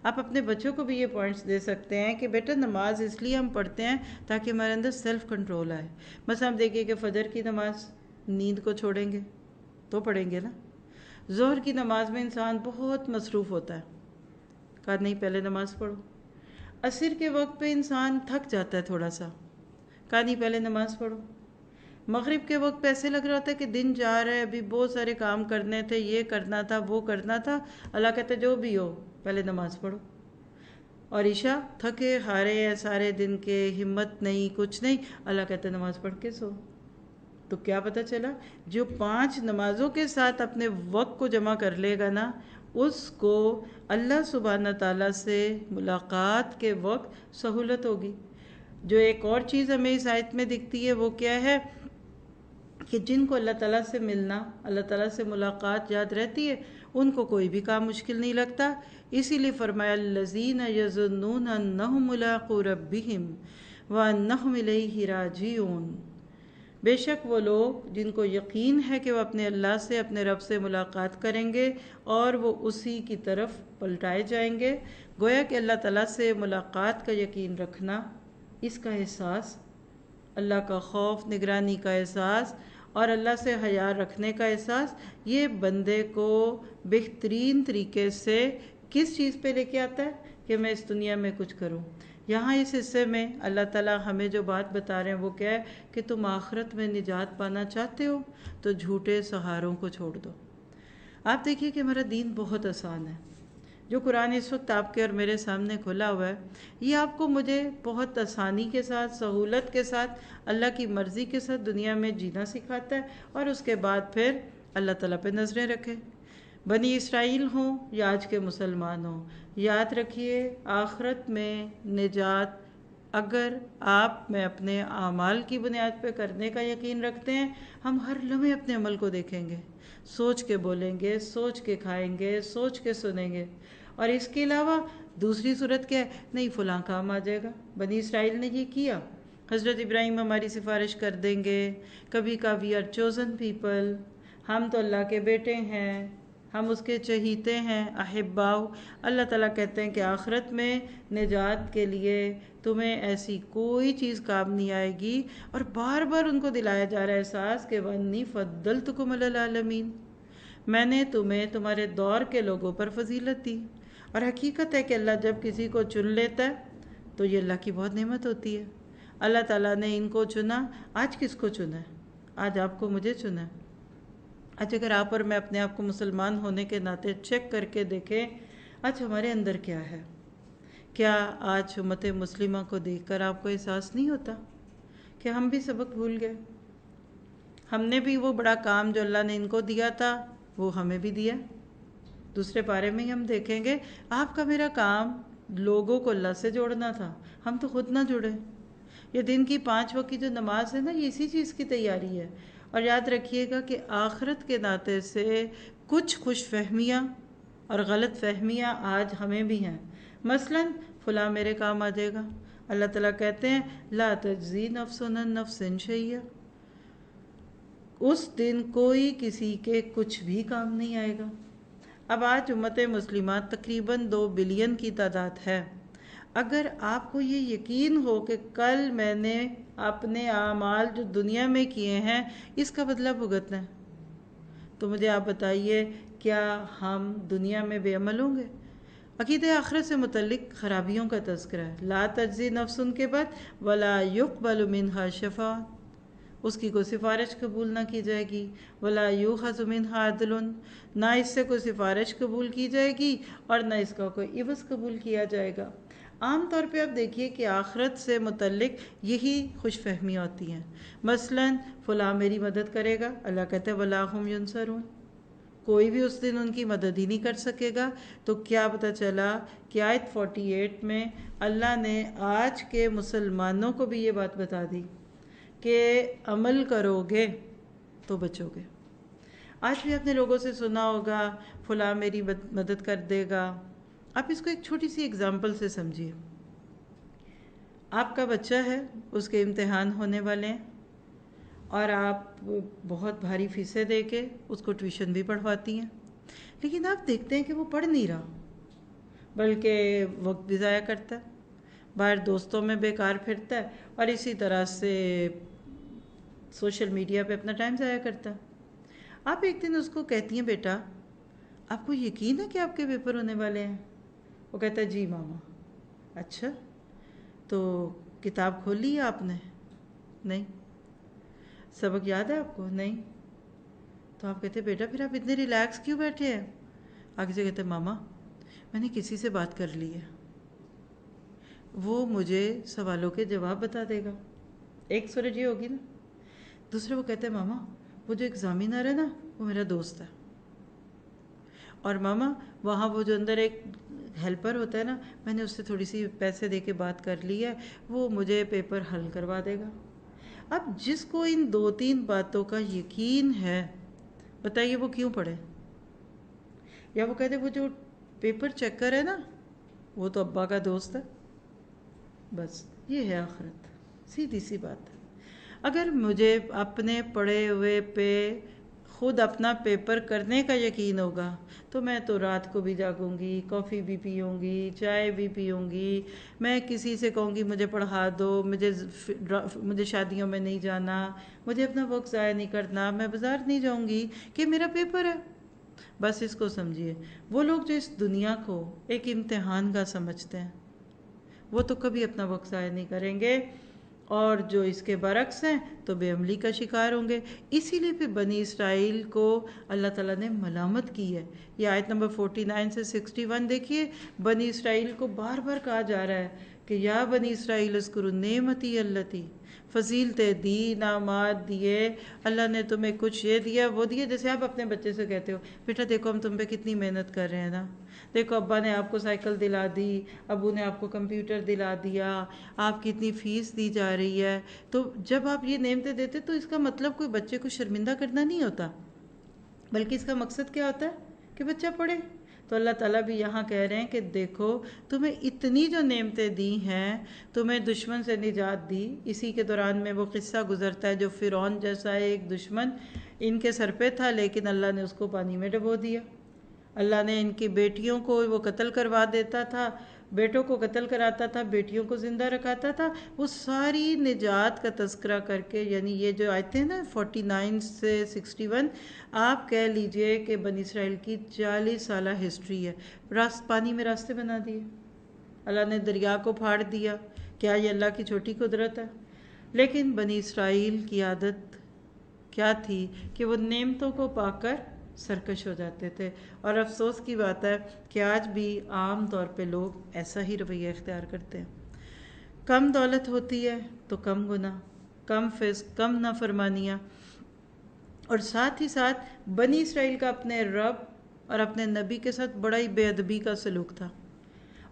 آپ اپنے بچوں کو بھی یہ پوائنٹس دے سکتے ہیں کہ بیٹا نماز اس لیے ہم پڑھتے ہیں تاکہ ہمارے اندر سیلف کنٹرول آئے۔ مثلا ہم دیکھیے کہ فجر کی نماز نیند کو چھوڑیں گے تو پڑھیں گے نا۔ ظہر کی نماز میں انسان بہت مصروف ہوتا ہے، کہا نہیں پہلے نماز پڑھو۔ عصر کے وقت پہ انسان تھک جاتا ہے تھوڑا سا، کہا نہیں پہلے نماز پڑھو۔ مغرب کے وقت پہ ایسے لگ رہا ہوتا ہے کہ دن جا رہا ہے، ابھی بہت سارے کام کرنے تھے، یہ کرنا تھا، وہ کرنا تھا، اللہ کہتا ہے جو بھی ہو پہلے نماز پڑھو۔ اور عشاء تھکے ہارے ہیں سارے دن کے، ہمت نہیں، کچھ نہیں، اللہ کہتا ہے نماز پڑھ کے سو۔ تو کیا پتہ چلا؟ جو 5 نمازوں کے ساتھ اپنے وقت کو جمع کر لے گا نا، اس کو اللہ سبحانہ تعالیٰ سے ملاقات کے وقت سہولت ہوگی۔ جو ایک اور چیز ہمیں اس آیت میں دکھتی ہے وہ کیا ہے کہ جن کو اللہ تعالیٰ سے ملنا، اللہ تعالیٰ سے ملاقات یاد رہتی ہے، ان کو کوئی بھی کام مشکل نہیں لگتا۔ اسی لیے فرمایا الذین یظنون انہم ملاقو ربہم وانہم الیہ راجعون، بے شک وہ لوگ جن کو یقین ہے کہ وہ اپنے اللہ سے، اپنے رب سے ملاقات کریں گے اور وہ اسی کی طرف پلٹائے جائیں گے۔ گویا کہ اللہ تعالیٰ سے ملاقات کا یقین رکھنا، اس کا احساس، اللہ کا خوف، نگرانی کا احساس اور اللہ سے حیا رکھنے کا احساس، یہ بندے کو بہترین طریقے سے کس چیز پہ لے کے آتا ہے کہ میں اس دنیا میں کچھ کروں۔ یہاں اس حصے میں اللہ تعالیٰ ہمیں جو بات بتا رہے ہیں وہ کیا ہے کہ تم آخرت میں نجات پانا چاہتے ہو تو جھوٹے سہاروں کو چھوڑ دو۔ آپ دیکھیے کہ ہمارا دین بہت آسان ہے۔ جو قرآن اس وقت آپ کے اور میرے سامنے کھلا ہوا ہے، یہ آپ کو مجھے بہت آسانی کے ساتھ، سہولت کے ساتھ، اللہ کی مرضی کے ساتھ دنیا میں جینا سکھاتا ہے، اور اس کے بعد پھر اللہ تعالیٰ پہ نظریں رکھے۔ بنی اسرائیل ہوں یا آج کے مسلمان ہوں، یاد رکھیے آخرت میں نجات اگر آپ میں اپنے اعمال کی بنیاد پہ کرنے کا یقین رکھتے ہیں، ہم ہر لمحے اپنے عمل کو دیکھیں گے، سوچ کے بولیں گے، سوچ کے کھائیں گے، سوچ کے سنیں گے۔ اور اس کے علاوہ دوسری صورت کیا ہے؟ نہیں فلاں کام آ جائے گا، بنی اسرائیل نے یہ کیا، حضرت ابراہیم ہماری سفارش کر دیں گے، کبھی کا وی آر چوزن پیپل، ہم تو اللہ کے بیٹے ہیں، ہم اس کے چہیتے ہیں، احباؤ۔ اللہ تعالیٰ کہتے ہیں کہ آخرت میں نجات کے لیے تمہیں ایسی کوئی چیز کام نہیں آئے گی، اور بار بار ان کو دلایا جا رہا ہے احساس کہ وَإِنِّي فَضَّلْتُكُمْ عَلَى الْعَالَمِينَ، میں نے تمہیں تمہارے دور کے لوگوں پر فضیلت دی۔ اور حقیقت ہے کہ اللہ جب کسی کو چن لیتا ہے تو یہ اللہ کی بہت نعمت ہوتی ہے۔ اللہ تعالیٰ نے ان کو چنا، آج کس کو چنا ہے؟ آج آپ کو مجھے چنا ہے۔ آج اگر آپ اور میں اپنے آپ کو مسلمان ہونے کے ناطے چیک کر کے دیکھیں، آج ہمارے اندر کیا ہے؟ کیا آج امت مسلمہ کو دیکھ کر آپ کو احساس نہیں ہوتا کہ ہم بھی سبق بھول گئے؟ ہم نے بھی وہ بڑا کام جو اللہ نے ان کو دیا تھا وہ ہمیں بھی دیا۔ دوسرے پارے میں ہی ہم دیکھیں گے آپ کا میرا کام لوگوں کو اللہ سے جوڑنا تھا، ہم تو خود نہ جڑے۔ یہ دن کی 5 وقت کی جو نماز ہے نا، یہ اسی چیز کی تیاری ہے۔ اور یاد رکھیے گا کہ آخرت کے ناطے سے کچھ خوش فہمیاں اور غلط فہمیاں آج ہمیں بھی ہیں۔ مثلا فلاں میرے کام آ جائے گا، اللہ تعالیٰ کہتے ہیں لا تجزی نفس عن نفس شیئا، اس دن کوئی کسی کے کچھ بھی کام نہیں آئے گا۔ اب آج امت مسلمات تقریباً 2 بلین کی تعداد ہے۔ اگر آپ کو یہ یقین ہو کہ کل میں نے اپنے اعمال جو دنیا میں کیے ہیں اس کا بدلہ بھگتنا ہے، تو مجھے آپ بتائیے کیا ہم دنیا میں بے عمل ہوں گے؟ عقیدہ آخرت سے متعلق خرابیوں کا تذکرہ ہے۔ لا تجزی نفس کے بعد ولا یقبل منہا شفاعۃ، اس کی کوئی سفارش قبول نہ کی جائے گی، ولا یؤخذ منہا عدل، نہ اس سے کوئی سفارش قبول کی جائے گی اور نہ اس کا کوئی عوض قبول کیا جائے گا۔ عام طور پہ آپ دیکھیے کہ آخرت سے متعلق یہی خوش فہمیاں ہوتی ہیں، مثلا فلاں میری مدد کرے گا، اللہ کہتے ہیں ولا ہم ینصرون، کوئی بھی اس دن ان کی مدد ہی نہیں کر سکے گا۔ تو کیا پتہ چلا کہ آیت 48 میں اللہ نے آج کے مسلمانوں کو بھی یہ بات بتا دی کہ عمل کرو گے تو بچو گے۔ آج بھی آپ نے لوگوں سے سنا ہوگا فلاں میری مدد کر دے گا۔ آپ اس کو ایک چھوٹی سی اگزامپل سے سمجھیے۔ آپ کا بچہ ہے، اس کے امتحان ہونے والے ہیں اور آپ بہت بھاری فیسیں دے کے اس کو ٹیوشن بھی پڑھواتی ہیں، لیکن آپ دیکھتے ہیں کہ وہ پڑھ نہیں رہا بلکہ وقت بھی ضائع کرتا ہے، باہر دوستوں میں بیکار پھرتا ہے اور اسی طرح سے سوشل میڈیا پہ اپنا ٹائم ضائع کرتا ہے۔ آپ ایک دن اس کو کہتی ہیں بیٹا آپ کو یقین ہے کہ آپ کے پیپر ہونے والے ہیں؟ وہ کہتا ہے جی ماما۔ اچھا تو کتاب کھول لی ہے آپ نے؟ نہیں۔ سبق یاد ہے آپ کو؟ نہیں۔ تو آپ کہتے ہیں بیٹا پھر آپ اتنے ریلیکس کیوں بیٹھے ہیں؟ آگے سے کہتے ہیں ماما میں نے کسی سے بات کر لی ہے، وہ مجھے سوالوں کے جواب بتا دے گا۔ ایک صورت یہ ہوگی نا۔ دوسرے وہ کہتے ہیں ماما وہ جو ایگزامینر ہے نا وہ میرا دوست ہے، اور ماما وہاں وہ جو اندر ایک ہیلپر ہوتا ہے نا میں نے اس سے تھوڑی سی پیسے دے کے بات کر لی ہے، وہ مجھے پیپر حل کروا دے گا۔ اب جس کو ان 2-3 باتوں کا یقین ہے بتائیے وہ کیوں پڑھے؟ یا وہ کہتے وہ جو پیپر چیکر ہے نا وہ تو ابا کا دوست ہے۔ بس یہ ہے آخرت، سیدھی سی بات ہے۔ اگر مجھے اپنے پڑھے ہوئے پہ خود اپنا پیپر کرنے کا یقین ہوگا تو میں تو رات کو بھی جاگوں گی، کافی بھی پیوں گی، چائے بھی پیوں گی، میں کسی سے کہوں گی مجھے پڑھا دو، مجھے شادیوں میں نہیں جانا، مجھے اپنا وقت ضائع نہیں کرنا، میں بازار نہیں جاؤں گی کہ میرا پیپر ہے۔ بس اس کو سمجھیے، وہ لوگ جو اس دنیا کو ایک امتحان کا سمجھتے ہیں وہ تو کبھی اپنا وقت ضائع نہیں کریں گے، اور جو اس کے برعکس ہیں تو بے عملی کا شکار ہوں گے۔ اسی لیے پھر بنی اسرائیل کو اللہ تعالیٰ نے ملامت کی ہے۔ یہ آیت نمبر 49 سے 61 دیکھیے، بنی اسرائیل کو بار بار کہا جا رہا ہے کہ یا بنی اسرائیل اذکروا نعمتی اللتی، فضیلتیں دی، انعامات دیے، اللہ نے تمہیں کچھ یہ دیا وہ دیا۔ جیسے آپ اپنے بچے سے کہتے ہو بیٹا دیکھو ہم تم پہ کتنی محنت کر رہے ہیں نا، دیکھو ابا نے آپ کو سائیکل دلا دی، ابو نے آپ کو کمپیوٹر دلا دیا، آپ کی اتنی فیس دی جا رہی ہے۔ تو جب آپ یہ نعمتیں دیتے تو اس کا مطلب کوئی بچے کو شرمندہ کرنا نہیں ہوتا، بلکہ اس کا مقصد کیا ہوتا ہے کہ بچہ پڑھے۔ تو اللہ تعالیٰ بھی یہاں کہہ رہے ہیں کہ دیکھو تمہیں اتنی جو نعمتیں دی ہیں، تمہیں دشمن سے نجات دی۔ اسی کے دوران میں وہ قصہ گزرتا ہے جو فرعون جیسا ایک دشمن ان کے سر پہ تھا، لیکن اللہ نے اس کو پانی میں ڈبو دیا۔ اللہ نے ان کی بیٹیوں کو وہ قتل کروا دیتا تھا، بیٹوں کو قتل کراتا تھا، بیٹیوں کو زندہ رکھاتا تھا۔ وہ ساری نجات کا تذکرہ کر کے، یعنی یہ جو آیتیں ہیں نا 49 سے 61، آپ کہہ لیجئے کہ بنی اسرائیل کی 40 سالہ ہسٹری ہے۔ پانی میں راستے بنا دیے، اللہ نے دریا کو پھاڑ دیا۔ کیا یہ اللہ کی چھوٹی قدرت ہے؟ لیکن بنی اسرائیل کی عادت کیا تھی کہ وہ نعمتوں کو پا کر سرکش ہو جاتے تھے، اور افسوس کی بات ہے کہ آج بھی عام طور پہ لوگ ایسا ہی رویہ اختیار کرتے ہیں۔ کم دولت ہوتی ہے تو کم گناہ، کم فسق، کم نافرمانیاں، اور ساتھ ہی ساتھ بنی اسرائیل کا اپنے رب اور اپنے نبی کے ساتھ بڑا ہی بے ادبی کا سلوک تھا۔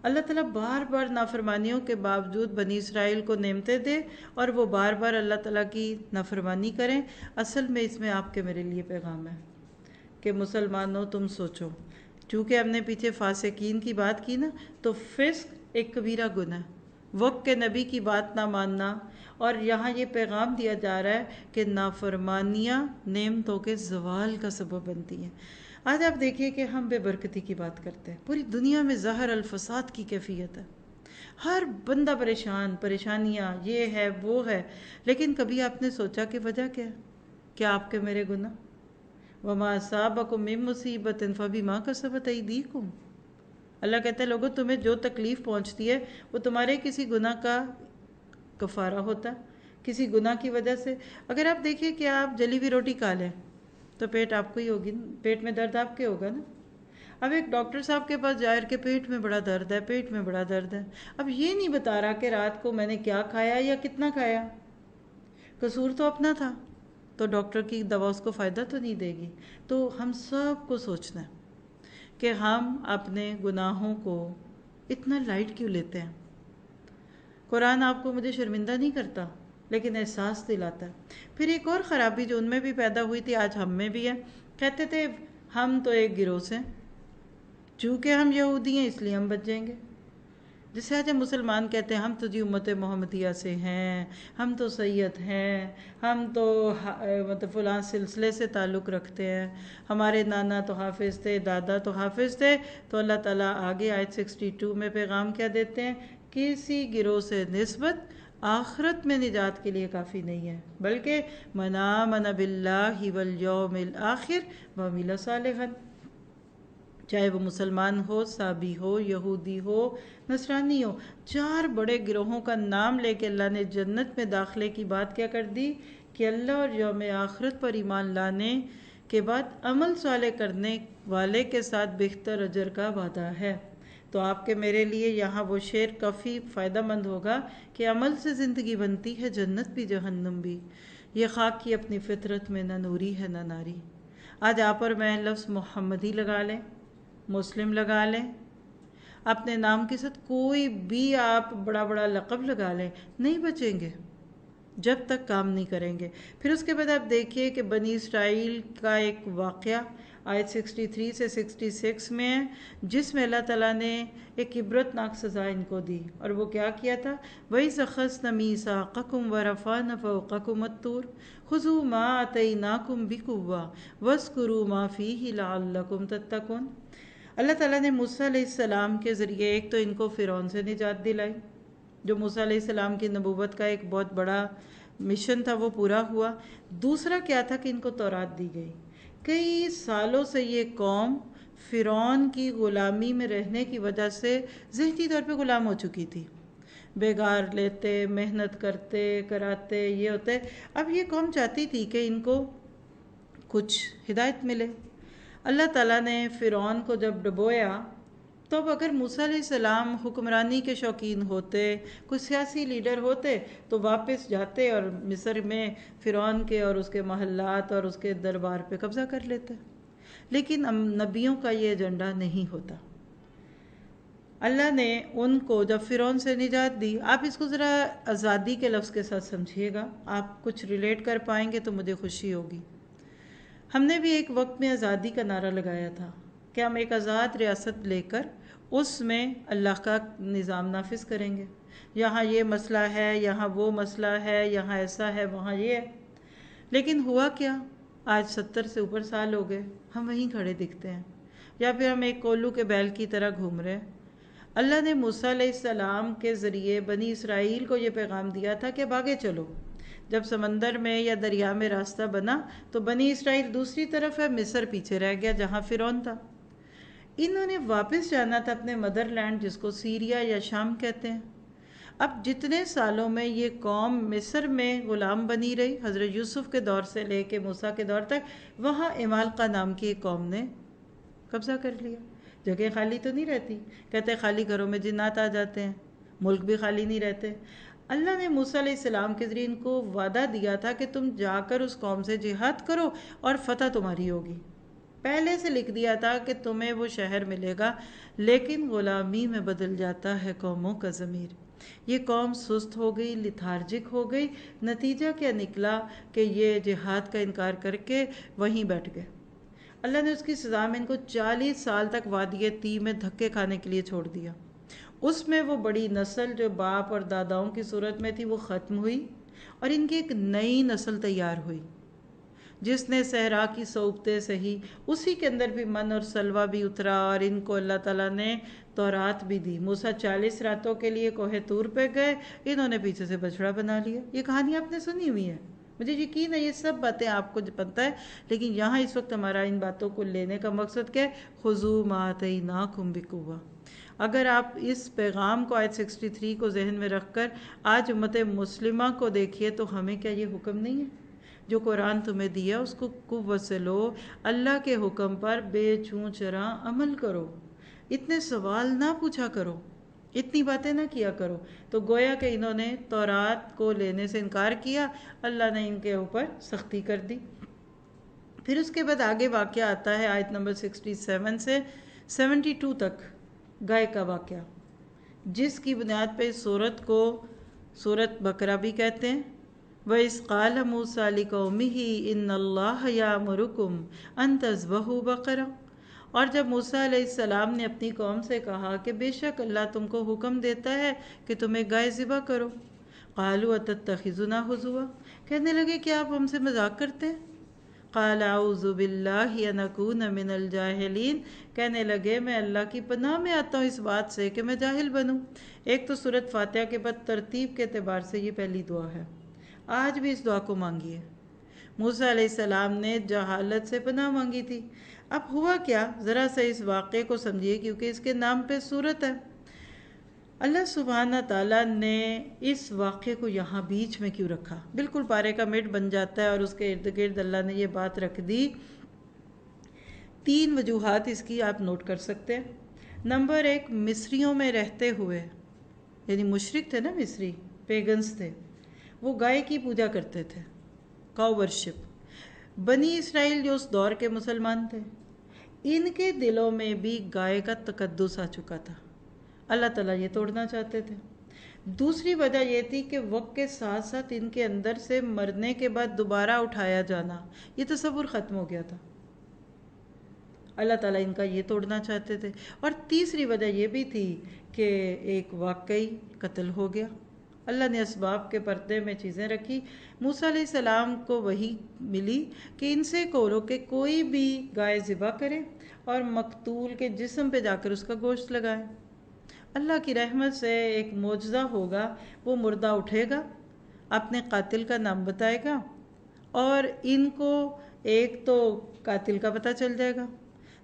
اللہ تعالیٰ بار بار نافرمانیوں کے باوجود بنی اسرائیل کو نعمتیں دے اور وہ بار بار اللہ تعالیٰ کی نافرمانی کریں۔ اصل میں اس میں آپ کے میرے لیے پیغام ہے کہ مسلمانوں تم سوچو، چونکہ ہم نے پیچھے فاسقین کی بات کی نا، تو فسق ایک کبیرہ گناہ ہے، وقت کے نبی کی بات نہ ماننا، اور یہاں یہ پیغام دیا جا رہا ہے کہ نافرمانیاں نعمتوں کے زوال کا سبب بنتی ہیں۔ آج آپ دیکھیے کہ ہم بے برکتی کی بات کرتے ہیں، پوری دنیا میں زہر الفساد کی کیفیت ہے، ہر بندہ پریشانیاں، یہ ہے وہ ہے، لیکن کبھی آپ نے سوچا کہ وجہ کیا ہے؟ کیا آپ کے میرے گناہ؟ وَمَا أَصَابَكُم مِّن مُّصِيبَةٍ فَبِمَا كَسَبَتْ أَيْدِيكُمْ۔ اللہ کہتے ہیں لوگوں تمہیں جو تکلیف پہنچتی ہے وہ تمہارے کسی گناہ کا کفارہ ہوتا ہے، کسی گناہ کی وجہ سے۔ اگر آپ دیکھیں کہ آپ جلی ہوئی روٹی کھا لیں تو پیٹ آپ کو ہی ہوگی، پیٹ میں درد آپ کے ہوگا نا۔ اب ایک ڈاکٹر صاحب کے پاس جائے کہ پیٹ میں بڑا درد ہے، پیٹ میں بڑا درد ہے، اب یہ نہیں بتا رہا کہ رات کو میں نے کیا کھایا یا کتنا کھایا، قصور تو اپنا تھا، تو ڈاکٹر کی دوا اس کو فائدہ تو نہیں دے گی۔ تو ہم سب کو سوچنا ہے کہ ہم اپنے گناہوں کو اتنا لائٹ کیوں لیتے ہیں۔ قرآن آپ کو مجھے شرمندہ نہیں کرتا لیکن احساس دلاتا ہے۔ پھر ایک اور خرابی جو ان میں بھی پیدا ہوئی تھی آج ہم میں بھی ہے، کہتے تھے ہم تو ایک گروہ سے ہیں، چونکہ ہم یہودی ہیں اس لیے ہم بچ جائیں گے۔ جسے آج ہم مسلمان کہتے ہیں ہم تو جی امت محمدیہ سے ہیں، ہم تو سید ہیں، ہم تو مطلب فلاں سلسلے سے تعلق رکھتے ہیں، ہمارے نانا تو حافظ تھے، دادا تو حافظ تھے۔ تو اللہ تعالیٰ آگے آیت 62 میں پیغام کیا دیتے ہیں؟ کسی گروہ سے نسبت آخرت میں نجات کے لیے کافی نہیں ہے، بلکہ من آمن باللہ والیوم الآخر وعمل صالحا، چاہے وہ مسلمان ہو، صابی ہو، یہودی ہو، نصرانی ہو، 4 بڑے گروہوں کا نام لے کے اللہ نے جنت میں داخلے کی بات کیا کر دی کہ اللہ اور یوم آخرت پر ایمان لانے کے بعد عمل صالح کرنے والے کے ساتھ بہتر اجر کا وعدہ ہے۔ تو آپ کے میرے لیے یہاں وہ شعر کافی فائدہ مند ہوگا کہ عمل سے زندگی بنتی ہے، جنت بھی جہنم بھی، یہ خاک کی اپنی فطرت میں نہ نوری ہے نہ ناری۔ آج آپ اور میں لفظ محمدی لگا لیں، مسلم لگا لیں، اپنے نام کے ساتھ کوئی بھی آپ بڑا بڑا لقب لگا لیں، نہیں بچیں گے جب تک کام نہیں کریں گے۔ پھر اس کے بعد آپ دیکھیے کہ بنی اسرائیل کا ایک واقعہ آیت 63 سے 66 میں ہے، جس میں اللہ تعالیٰ نے ایک عبرتناک سزا ان کو دی، اور وہ کیا کیا تھا؟ وَإِذْ أَخَذْنَا مِيثَاقَكُمْ وَرَفَعْنَا فَوْقَكُمُ الطُّورَ خُذُوا مَا آتَيْنَاكُمْ بِقُوَّةٍ وَاذْكُرُوا مَا فِيهِ لَعَلَّكُمْ تَتَّقُونَ۔ اللہ تعالیٰ نے موسیٰ علیہ السلام کے ذریعے ایک تو ان کو فرعون سے نجات دلائی، جو موسیٰ علیہ السلام کی نبوت کا ایک بہت بڑا مشن تھا وہ پورا ہوا۔ دوسرا کیا تھا کہ ان کو تورات دی گئی۔ کئی سالوں سے یہ قوم فرعون کی غلامی میں رہنے کی وجہ سے ذہنی طور پہ غلام ہو چکی تھی، بیگار لیتے، محنت کرتے کراتے یہ ہوتے۔ اب یہ قوم چاہتی تھی کہ ان کو کچھ ہدایت ملے۔ اللہ تعالیٰ نے فرعون کو جب ڈبویا تو اب اگر موسیٰ علیہ السلام حکمرانی کے شوقین ہوتے، کوئی سیاسی لیڈر ہوتے تو واپس جاتے اور مصر میں فرعون کے اور اس کے محلات اور اس کے دربار پہ قبضہ کر لیتے، لیکن نبیوں کا یہ ایجنڈا نہیں ہوتا۔ اللہ نے ان کو جب فرعون سے نجات دی، آپ اس کو ذرا آزادی کے لفظ کے ساتھ سمجھیے گا، آپ کچھ ریلیٹ کر پائیں گے تو مجھے خوشی ہوگی۔ ہم نے بھی ایک وقت میں آزادی کا نعرہ لگایا تھا کہ ہم ایک آزاد ریاست لے کر اس میں اللہ کا نظام نافذ کریں گے، یہاں یہ مسئلہ ہے، یہاں وہ مسئلہ ہے، یہاں ایسا ہے، وہاں یہ ہے۔ لیکن ہوا کیا؟ آج 70 سے اوپر سال ہو گئے، ہم وہیں کھڑے دکھتے ہیں، یا پھر ہم ایک کولو کے بیل کی طرح گھوم رہے ہیں۔ اللہ نے موسیٰ علیہ السلام کے ذریعے بنی اسرائیل کو یہ پیغام دیا تھا کہ اب آگے چلو۔ جب سمندر میں یا دریا میں راستہ بنا تو بنی اسرائیل دوسری طرف ہے، مصر پیچھے رہ گیا جہاں فرعون تھا۔ انہوں نے واپس جانا تھا اپنے مدر لینڈ جس کو سیریا یا شام کہتے ہیں۔ اب جتنے سالوں میں یہ قوم مصر میں غلام بنی رہی، حضرت یوسف کے دور سے لے کے موسیٰ کے دور تک، وہاں عمالقہ نام کی ایک قوم نے قبضہ کر لیا۔ جگہ خالی تو نہیں رہتی، کہتے خالی گھروں میں جنات آ جاتے ہیں، ملک بھی خالی نہیں رہتے۔ اللہ نے موسیٰ علیہ السلام کے ذریعے ان کو وعدہ دیا تھا کہ تم جا کر اس قوم سے جہاد کرو اور فتح تمہاری ہوگی۔ پہلے سے لکھ دیا تھا کہ تمہیں وہ شہر ملے گا، لیکن غلامی میں بدل جاتا ہے قوموں کا ضمیر۔ یہ قوم سست ہو گئی، لتھارجک ہو گئی، نتیجہ کیا نکلا کہ یہ جہاد کا انکار کر کے وہیں بیٹھ گئے۔ اللہ نے اس کی سزا میں ان کو 40 سال تک وادی تیہ میں دھکے کھانے کے لیے چھوڑ دیا۔ اس میں وہ بڑی نسل جو باپ اور داداؤں کی صورت میں تھی وہ ختم ہوئی اور ان کی ایک نئی نسل تیار ہوئی جس نے صحرا کی صحبتیں سہی، اسی کے اندر بھی من اور سلوہ بھی اترا اور ان کو اللہ تعالیٰ نے تورات بھی دی۔ موسیٰ 40 راتوں کے لیے کوہ طور پہ گئے، انہوں نے پیچھے سے بچڑا بنا لیا۔ یہ کہانی آپ نے سنی ہوئی ہے، مجھے یقین ہے یہ سب باتیں آپ کو پتہ ہے، لیکن یہاں اس وقت ہمارا ان باتوں کو لینے کا مقصد کیا ہے؟ خُذُوا مَا آتَيْنَاكُمْ بِقُوَّةٍ۔ اگر آپ اس پیغام کو آیت 63 کو ذہن میں رکھ کر آج امت مسلمہ کو دیکھیے تو ہمیں کیا یہ حکم نہیں ہے؟ جو قرآن تمہیں دیا اس کو قوت سے لو، اللہ کے حکم پر بے چوں چراں عمل کرو، اتنے سوال نہ پوچھا کرو، اتنی باتیں نہ کیا کرو۔ تو گویا کہ انہوں نے تورات کو لینے سے انکار کیا، اللہ نے ان کے اوپر سختی کر دی۔ پھر اس کے بعد آگے واقعہ آتا ہے آیت نمبر 67 سے 72 تک، گائے کا واقعہ، جس کی بنیاد پہ اس سورت کو سورت بقرہ بھی کہتے ہیں۔ وَإِذْ قَالَ مُوسَىٰ لِقَوْمِهِ إِنَّ اللَّهَ يَأْمُرُكُمْ أَن تَذْبَحُوا بَقَرَةً، اور جب موسیٰ علیہ السلام نے اپنی قوم سے کہا کہ بے شک اللہ تم کو حکم دیتا ہے کہ تم ایک گائے ذبح کرو۔ قَالُوا أَتَتَّخِذُنَا هُزُوًا، کہنے لگے کہ آپ ہم سے مذاق کرتے ہیں۔ قَالَ أَعُوذُ بِاللَّهِ أَنْ أَكُونَ مِنَ الْجَاهِلِينَ، کہنے لگے میں اللہ کی پناہ میں آتا ہوں اس بات سے کہ میں جاہل بنوں۔ ایک تو سورۃ فاتحہ کے بعد ترتیب کے اعتبار سے یہ پہلی دعا ہے، آج بھی اس دعا کو مانگیے۔ موسیٰ علیہ السلام نے جہالت سے پناہ مانگی تھی۔ اب ہوا کیا، ذرا سا اس واقعے کو سمجھیے کیونکہ اس کے نام پہ سورت ہے۔ اللہ سبحانہ تعالیٰ نے اس واقعے کو یہاں بیچ میں کیوں رکھا؟ بالکل پارے کا مٹ بن جاتا ہے اور اس کے ارد گرد اللہ نے یہ بات رکھ دی۔ 3 وجوہات اس کی آپ نوٹ کر سکتے ہیں۔ نمبر 1، مصریوں میں رہتے ہوئے، یعنی مشرک تھے نا، مصری پیگنز تھے، وہ گائے کی پوجا کرتے تھے، کاؤ ورشپ۔ بنی اسرائیل جو اس دور کے مسلمان تھے، ان کے دلوں میں بھی گائے کا تقدس آ چکا تھا، اللہ تعالیٰ یہ توڑنا چاہتے تھے۔ دوسری وجہ یہ تھی کہ وقت کے ساتھ ساتھ ان کے اندر سے مرنے کے بعد دوبارہ اٹھایا جانا، یہ تصور ختم ہو گیا تھا، اللہ تعالیٰ ان کا یہ توڑنا چاہتے تھے۔ اور تیسری وجہ یہ بھی تھی کہ ایک واقعی قتل ہو گیا، اللہ نے اسباب کے پردے میں چیزیں رکھی۔ موسیٰ علیہ السلام کو وحی ملی کہ ان سے کہو کہ کوئی بھی گائے ذبح کرے اور مقتول کے جسم پہ جا کر اس کا گوشت لگائے، اللہ کی رحمت سے ایک معجزہ ہوگا، وہ مردہ اٹھے گا، اپنے قاتل کا نام بتائے گا اور ان کو ایک تو قاتل کا پتہ چل جائے گا،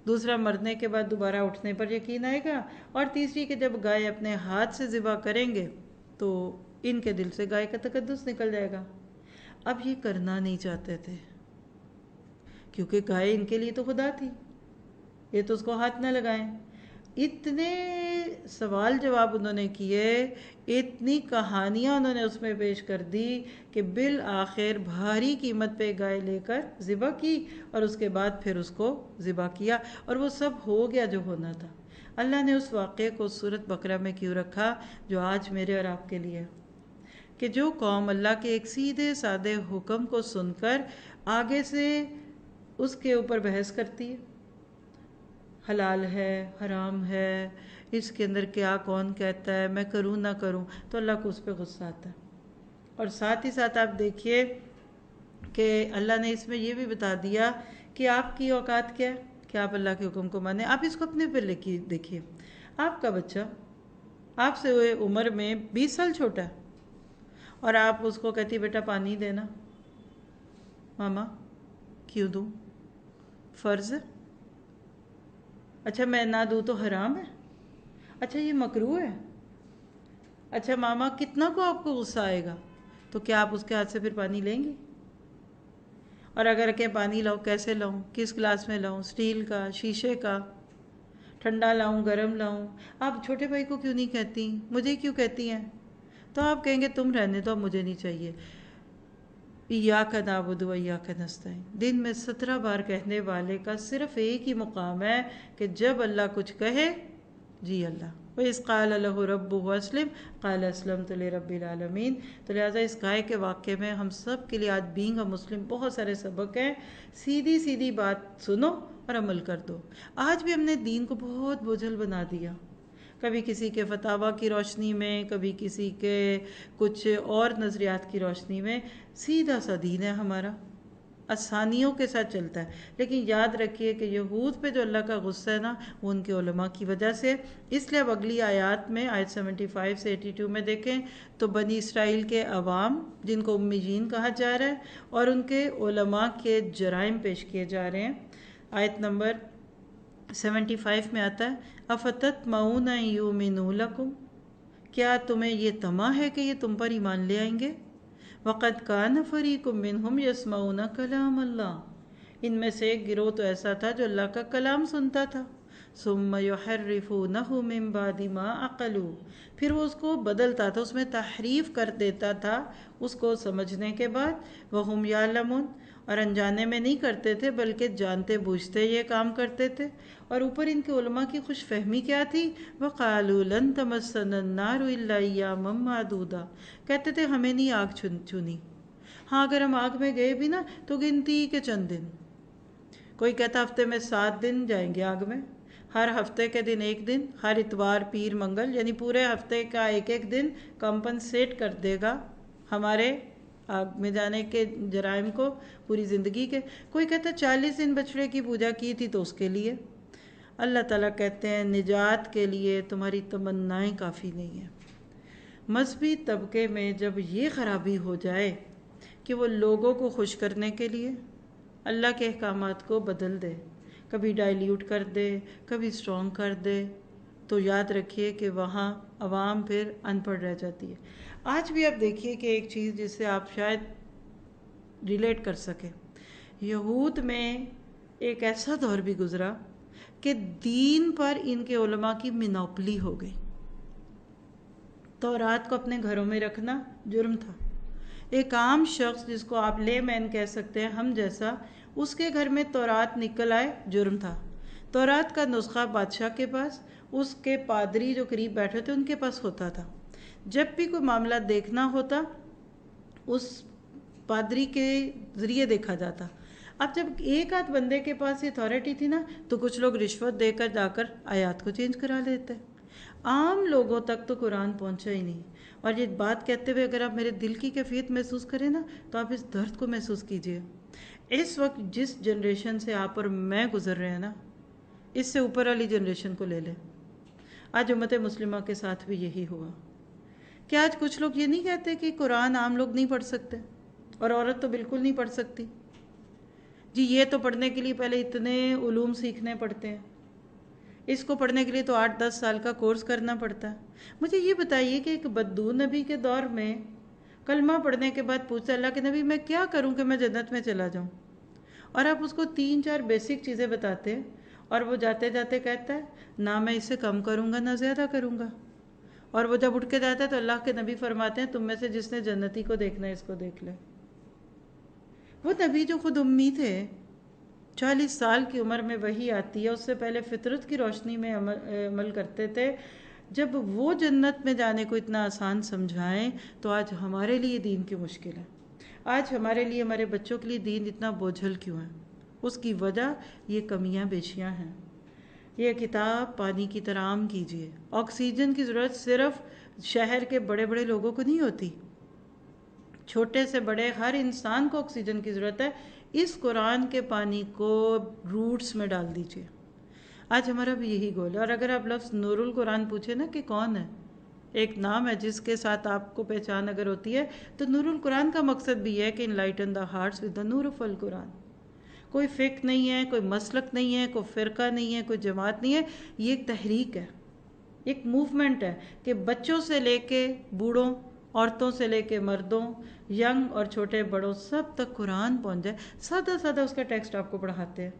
دوسرا مرنے کے بعد دوبارہ اٹھنے پر یقین آئے گا، اور تیسری کہ جب گائے اپنے ہاتھ سے ذبح کریں گے تو ان کے دل سے گائے کا تقدس نکل جائے گا۔ اب یہ کرنا نہیں چاہتے تھے کیونکہ گائے ان کے لیے تو خدا تھی، یہ تو اس کو ہاتھ نہ لگائیں۔ اتنے سوال جواب انہوں نے کیے، اتنی کہانیاں انہوں نے اس میں پیش کر دی کہ بالآخر بھاری قیمت پہ گائے لے کر ذبح کی اور اس کے بعد پھر اس کو ذبح کیا، اور وہ سب ہو گیا جو ہونا تھا۔ اللہ نے اس واقعے کو سورۃ بقرہ میں کیوں رکھا جو آج میرے اور آپ کے لیے، کہ جو قوم اللہ کے ایک سیدھے سادے حکم کو سن کر آگے سے اس کے اوپر بحث کرتی ہے، حلال ہے، حرام ہے، اس کے اندر کیا کون کہتا ہے، میں کروں نہ کروں، تو اللہ کو اس پہ غصہ آتا ہے۔ اور ساتھ ہی ساتھ آپ دیکھیے کہ اللہ نے اس میں یہ بھی بتا دیا کہ آپ کی اوقات کیا ہے کہ آپ اللہ کے حکم کو مانیں۔ آپ اس کو اپنے پہ دیکھیے، آپ کا بچہ آپ سے ہوئے عمر میں 20 سال چھوٹا ہے اور آپ اس کو کہتی بیٹا پانی دینا، ماما کیوں دوں، فرض ہے، اچھا میں نہ دوں تو حرام ہے، اچھا یہ مکروہ ہے، اچھا ماما کتنا کو آپ کو غصہ آئے گا، تو کیا آپ اس کے ہاتھ سے پھر پانی لیں گے؟ اور اگر کہ پانی لاؤ کیسے لاؤں، کس گلاس میں لاؤں، سٹیل کا، شیشے کا، ٹھنڈا لاؤں گرم لاؤں؟ آپ چھوٹے بھائی کو کیوں نہیں کہتی، مجھے کیوں کہتی ہیں؟ تو آپ کہیں گے تم رہنے دو، مجھے نہیں چاہیے۔ ایاک نعبد و ایاک نستعین، دن میں 17 بار کہنے والے کا صرف ایک ہی مقام ہے کہ جب اللہ کچھ کہے جی اللہ۔ وَإِذْ قَالَ لَهُ رَبُّهُ أَسْلِمْ قَالَ أَسْلَمْتُ لِرَبِّ الْعَالَمِينَ۔ تو لہٰذا اس گائے کے واقعے میں ہم سب کے لیے آج بینگ اے مسلم بہت سارے سبق ہیں۔ سیدھی سیدھی بات سنو اور عمل کر دو۔ آج بھی ہم نے دین کو بہت بوجھل بنا دیا، کبھی کسی کے فتاویٰ کی روشنی میں، کبھی کسی کے کچھ اور نظریات کی روشنی میں. سیدھا سا دین ہے ہمارا، آسانیوں کے ساتھ چلتا ہے. لیکن یاد رکھیے کہ یہود پہ جو اللہ کا غصہ ہے نا، وہ ان کے علماء کی وجہ سے. اس لیے اب اگلی آیات میں، آیت 75 سے 82 میں دیکھیں تو بنی اسرائیل کے عوام جن کو امیین کہا جا رہا ہے اور ان کے علماء کے جرائم پیش کیے جا رہے ہیں. آیت نمبر 75 میں آتا ہے افتطمعون ان یؤمنوا لکم، کیا تمہیں یہ طمع ہے کہ یہ تم پر ایمان لے آئیں گے؟ وقد کان فریق منہم یسمعون کلام اللہ، ان میں سے ایک گروہ تو ایسا تھا جو اللہ کا کلام سنتا تھا. ثم یحرفونہ من بعد ما عقلوہ، پھر وہ اس کو بدلتا تھا، اس میں تحریف کر دیتا تھا اس کو سمجھنے کے بعد. وہم یعلمون، اور انجانے میں نہیں کرتے تھے بلکہ جانتے بوجھتے یہ کام کرتے تھے. اور اوپر ان کے علماء کی خوش فہمی کیا تھی؟ وَقَالُوا لَن تَمَسَّنَا النَّارُ إِلَّا أَيَّامًا مَّعْدُودَةً، کہتے تھے ہمیں نہیں آگ چنی، ہاں اگر ہم آگ میں گئے بھی نا تو گنتی کے چند دن. کوئی کہتا ہفتے میں 7 دن جائیں گے آگ میں، ہر ہفتے کے دن ایک دن، ہر اتوار پیر منگل، یعنی پورے ہفتے کا ایک ایک دن کمپنسیٹ کر دے گا ہمارے آگ میں جانے کے جرائم کو پوری زندگی کے. کوئی کہتا 40 دن بچڑے کی پوجا کی تھی تو اس کے لیے. اللہ تعالیٰ کہتے ہیں نجات کے لیے تمہاری تمنائیں کافی نہیں ہیں. مذہبی طبقے میں جب یہ خرابی ہو جائے کہ وہ لوگوں کو خوش کرنے کے لیے اللہ کے احکامات کو بدل دے، کبھی ڈائلیوٹ کر دے، کبھی اسٹرانگ کر دے، تو یاد رکھیے کہ وہاں عوام پھر ان پڑھ رہ جاتی ہے. آج بھی آپ دیکھیے کہ ایک چیز جس سے آپ شاید ریلیٹ کر سکیں، یہود میں ایک ایسا دور بھی گزرا کہ دین پر ان کے علماء کی منوپلی ہو گئی. تورات کو اپنے گھروں میں رکھنا جرم تھا. ایک عام شخص جس کو آپ لے مین کہہ سکتے ہیں، ہم جیسا، اس کے گھر میں تورات نکل آئے جرم تھا. تورات کا نسخہ بادشاہ کے پاس، اس کے پادری جو قریب بیٹھے تھے ان کے پاس ہوتا تھا. جب بھی کوئی معاملہ دیکھنا ہوتا اس پادری کے ذریعے دیکھا جاتا. اب جب ایک آدھ بندے کے پاس یہ اتھارٹی تھی نا تو کچھ لوگ رشوت دے کر جا کر آیات کو چینج کرا لیتے. عام لوگوں تک تو قرآن پہنچا ہی نہیں. اور یہ بات کہتے ہوئے اگر آپ میرے دل کی کیفیت محسوس کریں نا تو آپ اس درد کو محسوس کیجئے. اس وقت جس جنریشن سے آپ اور میں گزر رہے ہیں نا، اس سے اوپر والی جنریشن کو لے لیں. آج امت مسلمہ کے ساتھ بھی یہی ہوا کہ آج کچھ لوگ یہ نہیں کہتے کہ قرآن عام لوگ نہیں پڑھ سکتے اور عورت تو بالکل نہیں پڑھ سکتی. جی یہ تو پڑھنے کے لیے پہلے اتنے علوم سیکھنے پڑتے ہیں، اس کو پڑھنے کے لیے تو 8-10 سال کا کورس کرنا پڑتا ہے. مجھے یہ بتائیے کہ ایک بدو نبی کے دور میں کلمہ پڑھنے کے بعد پوچھتا اللہ کے نبی میں کیا کروں کہ میں جنت میں چلا جاؤں، اور آپ اس کو 3-4 بیسک چیزیں بتاتے ہیں اور وہ جاتے جاتے کہتا ہے نہ میں اسے کم کروں گا نہ زیادہ کروں گا. اور وہ جب اٹھ کے جاتا ہے تو اللہ کے نبی فرماتے ہیں تم میں سے جس نے جنتی کو دیکھنا ہے اس کو دیکھ لے. وہ نبی جو خود امی تھے، 40 سال کی عمر میں وحی آتی ہے، اس سے پہلے فطرت کی روشنی میں عمل کرتے تھے. جب وہ جنت میں جانے کو اتنا آسان سمجھائیں تو آج ہمارے لیے دین کی مشکل ہے. آج ہمارے لیے، ہمارے بچوں کے لیے دین اتنا بوجھل کیوں ہے؟ اس کی وجہ یہ کمیاں بیشیاں ہیں. یہ کتاب پانی کی طرح عام کیجیے. آکسیجن کی ضرورت صرف شہر کے بڑے بڑے لوگوں کو نہیں ہوتی، چھوٹے سے بڑے ہر انسان کو آکسیجن کی ضرورت ہے. اس قرآن کے پانی کو روٹس میں ڈال دیجیے. آج ہمارا بھی یہی گول ہے. اور اگر آپ لفظ نور القرآن پوچھیں نا کہ کون ہے، ایک نام ہے جس کے ساتھ آپ کو پہچان اگر ہوتی ہے تو نور القرآن کا مقصد بھی ہے کہ enlighten the hearts with the Noor of القرآن. کوئی فقہ نہیں ہے، کوئی مسلک نہیں ہے، کوئی فرقہ نہیں ہے، کوئی جماعت نہیں ہے. یہ ایک تحریک ہے، ایک موومنٹ ہے کہ بچوں سے لے کے بوڑھوں، عورتوں سے لے کے مردوں، ینگ اور چھوٹے بڑوں، سب تک قرآن پہنچ جائے. سادہ سادہ اس کا ٹیکسٹ آپ کو پڑھاتے ہیں،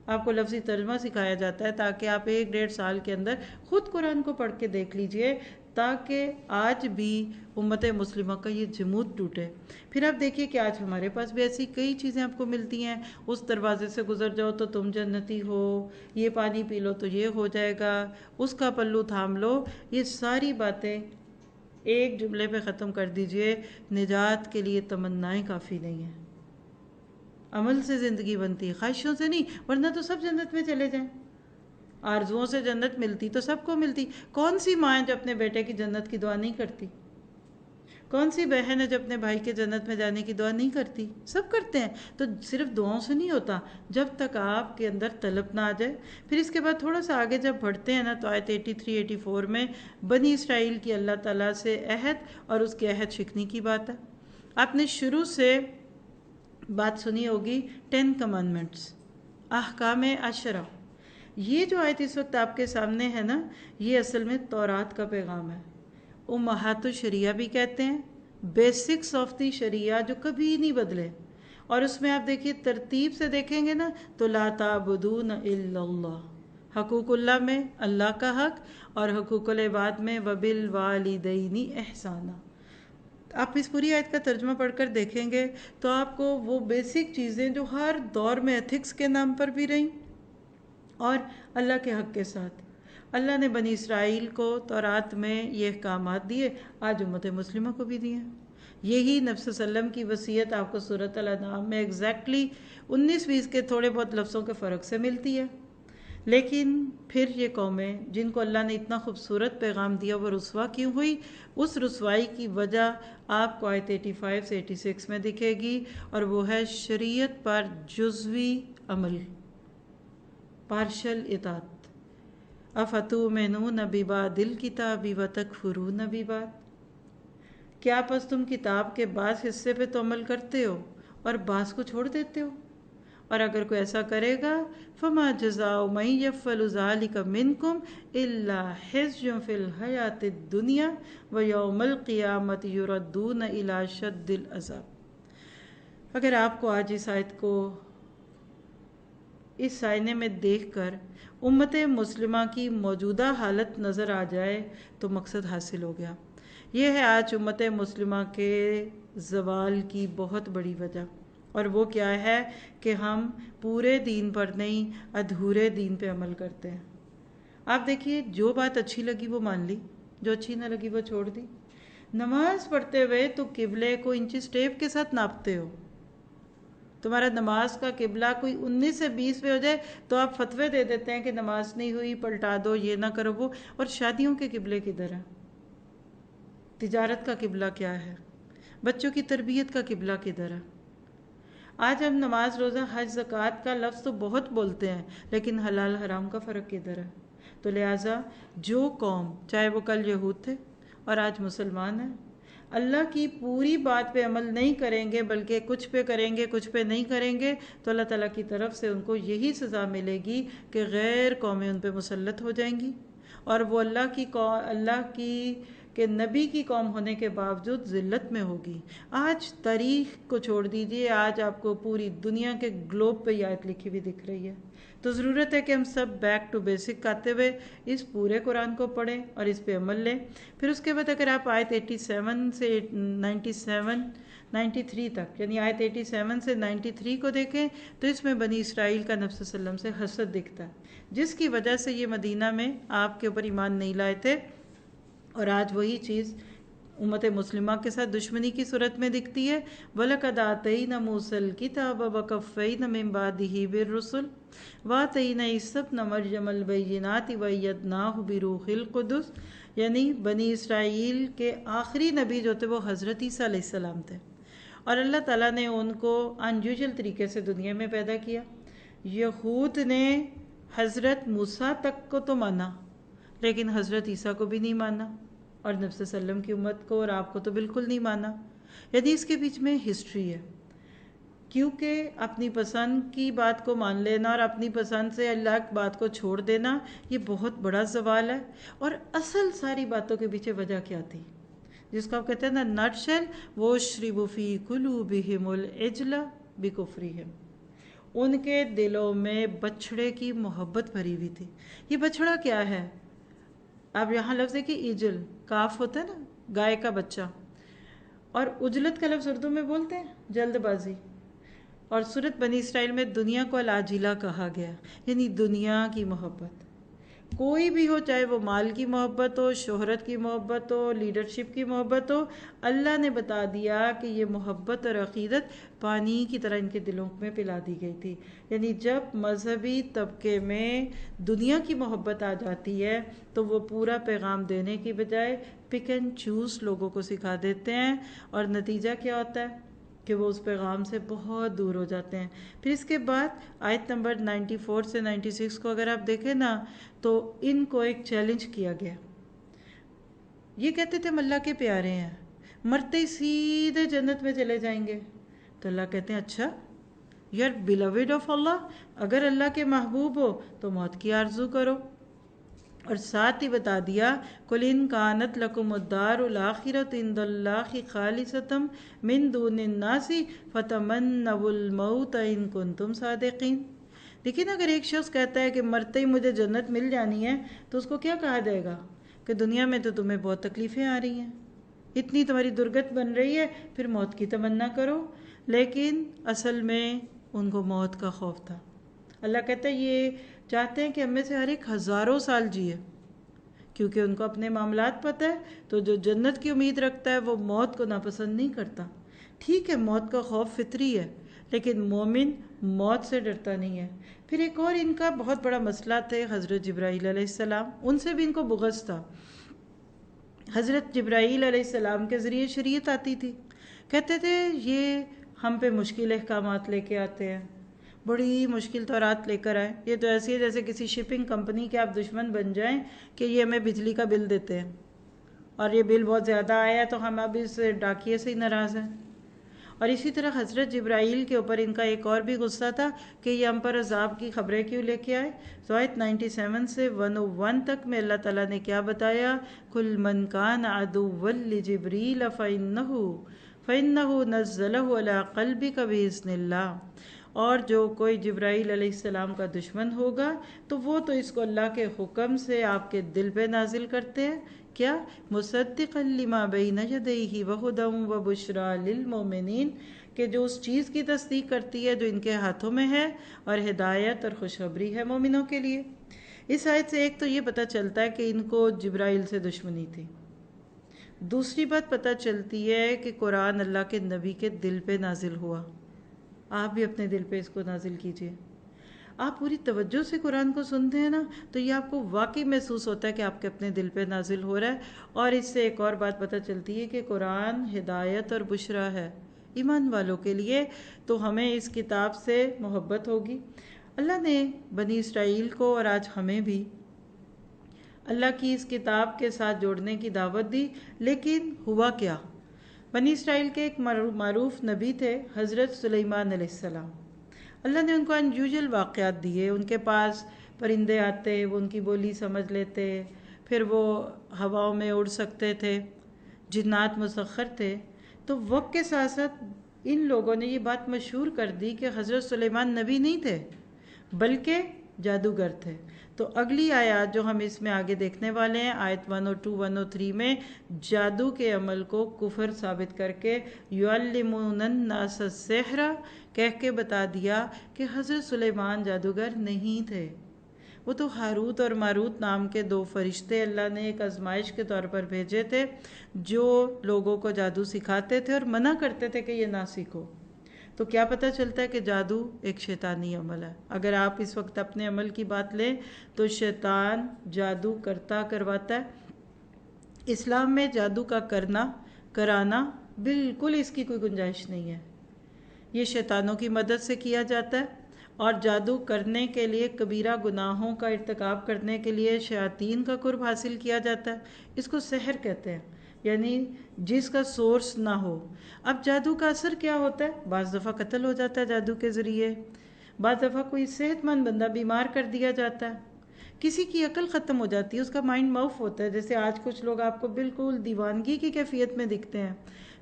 آپ کو لفظی ترجمہ سکھایا جاتا ہے تاکہ آپ 1-1.5 سال کے اندر خود قرآن کو پڑھ کے دیکھ لیجئے تاکہ آج بھی امت مسلمہ کا یہ جمود ٹوٹے. پھر آپ دیکھیے کہ آج ہمارے پاس بھی ایسی کئی چیزیں آپ کو ملتی ہیں. اس دروازے سے گزر جاؤ تو تم جنتی ہو، یہ پانی پی لو تو یہ ہو جائے گا، اس کا پلو تھام لو. یہ ساری باتیں ایک جملے پہ ختم کر دیجئے، نجات کے لیے تمنائیں کافی نہیں ہیں. عمل سے زندگی بنتی ہے، خواہشوں سے نہیں، ورنہ تو سب جنت میں چلے جائیں. آرزوؤں سے جنت ملتی تو سب کو ملتی. کون سی ماں ہے جو اپنے بیٹے کی جنت کی دعا نہیں کرتی؟ کون سی بہن ہے جو اپنے بھائی کے جنت میں جانے کی دعا نہیں کرتی؟ سب کرتے ہیں. تو صرف دعاؤں سے نہیں ہوتا جب تک آپ کے اندر طلب نہ آ جائے. پھر اس کے بعد تھوڑا سا آگے جب بڑھتے ہیں نا تو آیت 83 84 میں بنی اسرائیل کی اللہ تعالیٰ سے عہد اور اس کے عہد شکنی کی بات ہے. آپ نے شروع سے بات سنی ہوگی 10 کمانڈمنٹس، احکام 10. یہ جو آیت اس وقت آپ کے سامنے ہے نا، یہ اصل میں تورات کا پیغام ہے. امہات الشریعہ بھی کہتے ہیں، بیسکس آف دی شریعہ جو کبھی نہیں بدلے. اور اس میں آپ دیکھیے ترتیب سے دیکھیں گے نا تو لا تعبدون الا اللہ، حقوق اللہ میں اللہ کا حق، اور حقوق العباد میں وبالوالدین احسانا. آپ اس پوری آیت کا ترجمہ پڑھ کر دیکھیں گے تو آپ کو وہ بیسک چیزیں جو ہر دور میں ایتھکس کے نام پر بھی رہیں اور اللہ کے حق کے ساتھ، اللہ نے بنی اسرائیل کو تورات میں یہ احکامات دیے، آج امت مسلمہ کو بھی دیے ہیں. یہی نبی صلی اللہ علیہ وسلم کی وصیت آپ کو سورۃ الانعام میں ایگزیکٹلی 19-20 کے تھوڑے بہت لفظوں کے فرق سے ملتی ہے. لیکن پھر یہ قومیں جن کو اللہ نے اتنا خوبصورت پیغام دیا وہ رسوا کیوں ہوئی؟ اس رسوائی کی وجہ آپ کو آیت 85 سے 86 میں دکھے گی، اور وہ ہے شریعت پر جزوی عمل، پارشل اطاعت. افتؤمنون ببعض الکتاب وتکفرون ببعض، کیا پس تم کتاب کے بعض حصے پہ تو عمل کرتے ہو اور بعض کو چھوڑ دیتے ہو؟ اور اگر کوئی ایسا کرے گا فما جزاء من یفعل ذلک منکم الا خزی فی الحیاۃ الدنیا ویوم القیامۃ یردون الی شد العذاب. اگر آپ کو آج اس آیت کو اس آئینے میں دیکھ کر امت مسلمہ کی موجودہ حالت نظر آ جائے تو مقصد حاصل ہو گیا. یہ ہے آج امت مسلمہ کے زوال کی بہت بڑی وجہ، اور وہ کیا ہے کہ ہم پورے دین پر نہیں ادھورے دین پہ عمل کرتے ہیں. آپ دیکھیے جو بات اچھی لگی وہ مان لی، جو اچھی نہ لگی وہ چھوڑ دی. نماز پڑھتے ہوئے تو قبلے کو انچز ٹیپ کے ساتھ ناپتے ہو. تمہارا نماز کا قبلہ کوئی 19 سے 20 پہ ہو جائے تو آپ فتوے دے دیتے ہیں کہ نماز نہیں ہوئی، پلٹا دو، یہ نہ کرو وہ. اور شادیوں کے قبلے کدھر ہیں؟ تجارت کا قبلہ کیا ہے؟ بچوں کی تربیت کا قبلہ کدھر ہے؟ آج ہم نماز، روزہ، حج، زکوٰۃ کا لفظ تو بہت بولتے ہیں، لیکن حلال حرام کا فرق کدھر ہے؟ تو لہٰذا جو قوم، چاہے وہ کل یہود تھے اور آج مسلمان ہیں، اللہ کی پوری بات پہ عمل نہیں کریں گے بلکہ کچھ پہ کریں گے کچھ پہ نہیں کریں گے، تو اللہ تعالیٰ کی طرف سے ان کو یہی سزا ملے گی کہ غیر قومیں ان پہ مسلط ہو جائیں گی، اور وہ اللہ کے نبی کی قوم ہونے کے باوجود ذلت میں ہوگی. آج تاریخ کو چھوڑ دیجئے، آج آپ کو پوری دنیا کے گلوب پہ یہ آیت لکھی ہوئی دکھ رہی ہے. تو ضرورت ہے کہ ہم سب بیک ٹو بیسک آتے ہوئے اس پورے قرآن کو پڑھیں اور اس پہ عمل لیں. پھر اس کے بعد اگر آپ آیت 87 سے 93 تک، یعنی آیت 87 سے 93 کو دیکھیں تو اس میں بنی اسرائیل کا نبی صلی اللہ علیہ وسلم سے حسد دکھتا ہے، جس کی وجہ سے یہ مدینہ میں آپ کے اوپر ایمان نہیں لائے تھے، اور آج وہی چیز امت مسلمہ کے ساتھ دشمنی کی صورت میں دکھتی ہے. وَلَقَدْ آتَيْنَا مُوسَى الْكِتَابَ وَقَفَّيْنَا مِن بَعْدِهِ بِالرُّسُلِ وَآتَيْنَا عِيسَى ابْنَ مَرْيَمَ الْبَيِّنَاتِ وَأَيَّدْنَاهُ بِرُوحِ الْقُدُسِ، یعنی بنی اسرائیل کے آخری نبی جو تھے وہ حضرت عیسیٰ علیہ السلام تھے، اور اللہ تعالیٰ نے ان کو انیوژل طریقے سے دنیا میں پیدا کیا. یہود نے حضرت موسیٰ تک کو تو مانا لیکن حضرت عیسیٰ کو بھی نہیں مانا، اور نبی صلی اللہ علیہ وسلم کی امت کو اور آپ کو تو بالکل نہیں مانا. یعنی اس کے بیچ میں ہسٹری ہے، کیونکہ اپنی پسند کی بات کو مان لینا اور اپنی پسند سے اللہ کی بات کو چھوڑ دینا یہ بہت بڑا زوال ہے. اور اصل ساری باتوں کے پیچھے وجہ کیا تھی، جس کو آپ کہتے ہیں نا نٹ شیل، وَاشْرِبُ فِي قُلُوبِهِمُ الْعِجْلَ بِكُفْرِهِمْ، ان کے دلوں میں بچھڑے کی محبت بھری ہوئی تھی. یہ بچھڑا کیا ہے؟ اب یہاں لفظ ہے کہ ایجل، کاف ہوتا ہے نا گائے کا بچہ، اور اجلت کا لفظ اردو میں بولتے ہیں جلد بازی. اور سورت بنی اسرائیل میں دنیا کو العاجلہ کہا گیا، یعنی دنیا کی محبت. کوئی بھی ہو، چاہے وہ مال کی محبت ہو، شہرت کی محبت ہو، لیڈرشپ کی محبت ہو، اللہ نے بتا دیا کہ یہ محبت اور عقیدت پانی کی طرح ان کے دلوں میں پلا دی گئی تھی۔ یعنی جب مذہبی طبقے میں دنیا کی محبت آ جاتی ہے تو وہ پورا پیغام دینے کی بجائے پک اینڈ چوز لوگوں کو سکھا دیتے ہیں، اور نتیجہ کیا ہوتا ہے کہ وہ اس پیغام سے بہت دور ہو جاتے ہیں۔ پھر اس کے بعد آیت نمبر 94 سے 96 کو اگر آپ دیکھیں نا تو ان کو ایک چیلنج کیا گیا۔ یہ کہتے تھے ہم اللہ کے پیارے ہیں، مرتے ہی سیدھے جنت میں چلے جائیں گے۔ تو اللہ کہتے ہیں اچھا، یو آر بیلوڈ آف اللہ، اگر اللہ کے محبوب ہو تو موت کی آرزو کرو۔ اور ساتھ ہی بتا دیا قُلْ إِنْ كَانَتْ لَكُمُ الدَّارُ الْآخِرَةُ عِنْدَ اللَّهِ خَالِصَةً مِنْ دُونِ النَّاسِ فَتَمَنَّوُا الْمَوْتَ إِنْ كُنْتُمْ صَادِقِينَ۔ لیکن اگر ایک شخص کہتا ہے کہ مرتے ہی مجھے جنت مل جانی ہے تو اس کو کیا کہا جائے گا کہ دنیا میں تو تمہیں بہت تکلیفیں آ رہی ہیں، اتنی تمہاری درگت بن رہی ہے، پھر موت کی تمنا کرو۔ لیکن اصل میں ان کو موت کا خوف تھا۔ اللہ کہتا ہے یہ چاہتے ہیں کہ ہم میں سے ہر ایک ہزاروں سال جیے، کیونکہ ان کو اپنے معاملات پتہ ہے، تو جو جنت کی امید رکھتا ہے وہ موت کو ناپسند نہیں کرتا۔ ٹھیک ہے، موت کا خوف فطری ہے، لیکن مومن موت سے ڈرتا نہیں ہے۔ پھر ایک اور ان کا بہت بڑا مسئلہ تھے حضرت جبرائیل علیہ السلام، ان سے بھی ان کو بغض تھا۔ حضرت جبرائیل علیہ السلام کے ذریعے شریعت آتی تھی، کہتے تھے یہ ہم پہ مشکل احکامات لے کے آتے ہیں، بڑی مشکل تورات لے کر آئے۔ یہ تو ایسی ہے جیسے کسی شپنگ کمپنی کے آپ دشمن بن جائیں کہ یہ ہمیں بجلی کا بل دیتے ہیں اور یہ بل بہت زیادہ آیا ہے تو ہم اب اس ڈاکیے سے ہی ناراض ہیں۔ اور اسی طرح حضرت جبرائیل کے اوپر ان کا ایک اور بھی غصہ تھا کہ یہ ہم پر عذاب کی خبریں کیوں لے کے آئے۔ تو آیت 97 سے 101 تک میں اللہ تعالیٰ نے کیا بتایا، قُلْ مَنْ كَانَ عَدُوًّا لِجِبْرِيلَ فَإِنَّهُ نَزَّلَهُ عَلَىٰ قَلْبِكَ بِإِذْنِ اللَّهِ، اور جو کوئی جبرائیل علیہ السلام کا دشمن ہوگا تو وہ تو اس کو اللہ کے حکم سے آپ کے دل پہ نازل کرتے ہیں، کیا مصدقا لما بین یدیہ وہدی وبشریٰ للمؤمنین، کہ جو اس چیز کی تصدیق کرتی ہے جو ان کے ہاتھوں میں ہے، اور ہدایت اور خوشخبری ہے مومنوں کے لیے۔ اس آیت سے ایک تو یہ پتہ چلتا ہے کہ ان کو جبرائیل سے دشمنی تھی۔ دوسری بات پتہ چلتی ہے کہ قرآن اللہ کے نبی کے دل پہ نازل ہوا، آپ بھی اپنے دل پہ اس کو نازل کیجئے۔ آپ پوری توجہ سے قرآن کو سنتے ہیں نا تو یہ آپ کو واقعی محسوس ہوتا ہے کہ آپ کے اپنے دل پہ نازل ہو رہا ہے۔ اور اس سے ایک اور بات پتہ چلتی ہے کہ قرآن ہدایت اور بشریٰ ہے ایمان والوں کے لیے، تو ہمیں اس کتاب سے محبت ہوگی۔ اللہ نے بنی اسرائیل کو اور آج ہمیں بھی اللہ کی اس کتاب کے ساتھ جوڑنے کی دعوت دی، لیکن ہوا کیا؟ بنی اسرائیل کے ایک معروف نبی تھے حضرت سلیمان علیہ السلام۔ اللہ نے ان کو انیوژل واقعات دیے، ان کے پاس پرندے آتے، وہ ان کی بولی سمجھ لیتے، پھر وہ ہواؤں میں اڑ سکتے تھے، جنات مسخر تھے۔ تو وقت کے ساتھ ساتھ ان لوگوں نے یہ بات مشہور کر دی کہ حضرت سلیمان نبی نہیں تھے بلکہ جادوگر تھے۔ تو اگلی آیات جو ہم اس میں آگے دیکھنے والے ہیں، آیت 102 103 میں جادو کے عمل کو کفر ثابت کر کے یعلمون الناس السحر کہہ کے بتا دیا کہ حضرت سلیمان جادوگر نہیں تھے، وہ تو ہاروت اور ماروت نام کے دو فرشتے اللہ نے ایک آزمائش کے طور پر بھیجے تھے جو لوگوں کو جادو سکھاتے تھے اور منع کرتے تھے کہ یہ نہ سیکھو۔ تو کیا پتہ چلتا ہے کہ جادو ایک شیطانی عمل ہے۔ اگر آپ اس وقت اپنے عمل کی بات لیں تو شیطان جادو کرواتا ہے۔ اسلام میں جادو کا کرانا بالکل اس کی کوئی گنجائش نہیں ہے، یہ شیطانوں کی مدد سے کیا جاتا ہے، اور جادو کرنے کے لیے کبیرہ گناہوں کا ارتکاب کرنے کے لیے شیاطین کا قرب حاصل کیا جاتا ہے۔ اس کو سحر کہتے ہیں، یعنی جس کا سورس نہ ہو۔ اب جادو کا اثر کیا ہوتا ہے؟ بعض دفعہ قتل ہو جاتا ہے جادو کے ذریعے، بعض دفعہ کوئی صحت مند بندہ بیمار کر دیا جاتا ہے، کسی کی عقل ختم ہو جاتی ہے، اس کا مائنڈ معاف ہوتا ہے، جیسے آج کچھ لوگ آپ کو بالکل دیوانگی کی کیفیت میں دکھتے ہیں۔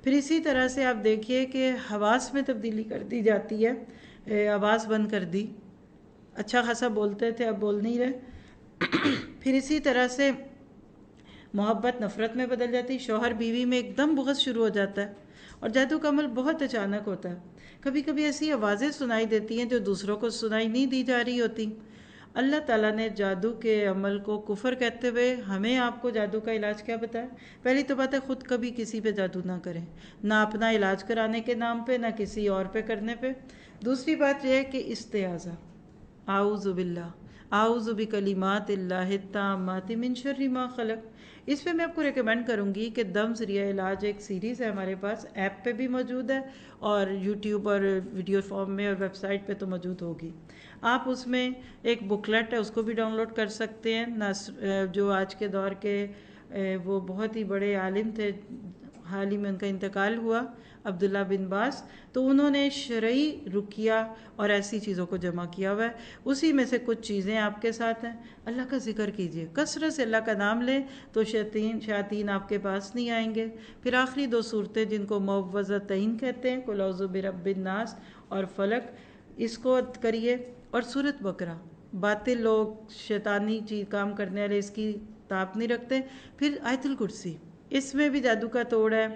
پھر اسی طرح سے آپ دیکھیے کہ حواس میں تبدیلی کر دی جاتی ہے، آواز بند کر دی، اچھا خاصا بولتے تھے اب بول نہیں رہے۔ پھر اسی طرح سے محبت نفرت میں بدل جاتی، شوہر بیوی میں ایک دم بغض شروع ہو جاتا ہے، اور جادو کا عمل بہت اچانک ہوتا ہے۔ کبھی کبھی ایسی آوازیں سنائی دیتی ہیں جو دوسروں کو سنائی نہیں دی جا رہی ہوتی۔ اللہ تعالیٰ نے جادو کے عمل کو کفر کہتے ہوئے ہمیں آپ کو جادو کا علاج کیا بتایا؟ پہلی تو بات ہے خود کبھی کسی پہ جادو نہ کریں، نہ اپنا علاج کرانے کے نام پہ، نہ کسی اور پہ کرنے پہ۔ دوسری بات یہ ہے کہ استعاذہ، اعوذ باللہ، اعوذ بکلمات اللہ التامات من شر ما خلق۔ اس پہ میں آپ کو ریکمینڈ کروں گی کہ دم ذریعہ علاج ایک سیریز ہے ہمارے پاس، ایپ پہ بھی موجود ہے اور یوٹیوب اور ویڈیو فارم میں اور ویب سائٹ پہ تو موجود ہوگی۔ آپ اس میں ایک بکلیٹ ہے، اس کو بھی ڈاؤن لوڈ کر سکتے ہیں۔ جو آج کے دور کے وہ بہت ہی بڑے عالم تھے، حال ہی میں ان کا انتقال ہوا، عبداللہ بن باز، تو انہوں نے شرعی رقیہ اور ایسی چیزوں کو جمع کیا ہوا ہے۔ اسی میں سے کچھ چیزیں آپ کے ساتھ ہیں۔ اللہ کا ذکر کیجئے، کثرت سے اللہ کا نام لیں تو شیاطین آپ کے پاس نہیں آئیں گے۔ پھر آخری دو صورتیں جن کو معوذتین کہتے ہیں، قل اعوذ برب الناس اور فلق، اس کو کریے۔ اور سورۃ بقرہ، باطل لوگ شیطانی چیز کام کرنے والے اس کی تاب نہیں رکھتے۔ پھر آیت الکرسی، اس میں بھی جادو کا توڑ ہے،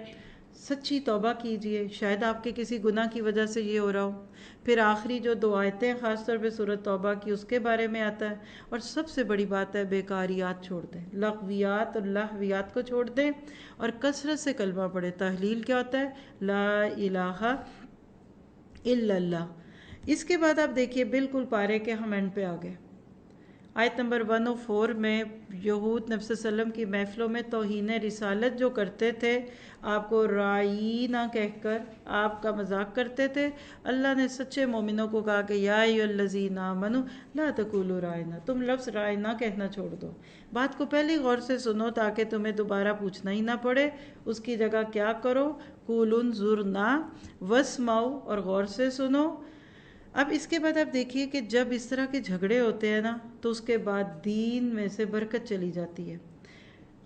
سچی توبہ کیجئے، شاید آپ کے کسی گناہ کی وجہ سے یہ ہو رہا ہو۔ پھر آخری جو دو آیتیں خاص طور پہ سورۃ توبہ کی، اس کے بارے میں آتا ہے۔ اور سب سے بڑی بات ہے بیکاریات چھوڑ دیں، لغویات اور لہویات کو چھوڑ دیں اور کثرت سے کلمہ پڑھیں۔ تحلیل کیا ہوتا ہے؟ لا الہ الا اللہ۔ اس کے بعد آپ دیکھیے بالکل پارے کے ہم اینڈ پہ آ گئے۔ آیت نمبر 104 میں یہود نبی صلی اللہ علیہ وسلم کی محفلوں میں توہین رسالت جو کرتے تھے، آپ کو رائینا کہہ کر آپ کا مذاق کرتے تھے، اللہ نے سچے مومنوں کو کہا کہ یا ایھا الذین آمنوا لا تقولوا رائینا، تم لفظ رائینا کہنا چھوڑ دو۔ بات کو پہلے غور سے سنو تاکہ تمہیں دوبارہ پوچھنا ہی نہ پڑے۔ اس کی جگہ کیا کرو؟ قولوا انظرنا واسمعوا، اور غور سے سنو۔ اب اس کے بعد آپ دیکھیے کہ جب اس طرح کے جھگڑے ہوتے ہیں نا، تو اس کے بعد دین میں سے برکت چلی جاتی ہے۔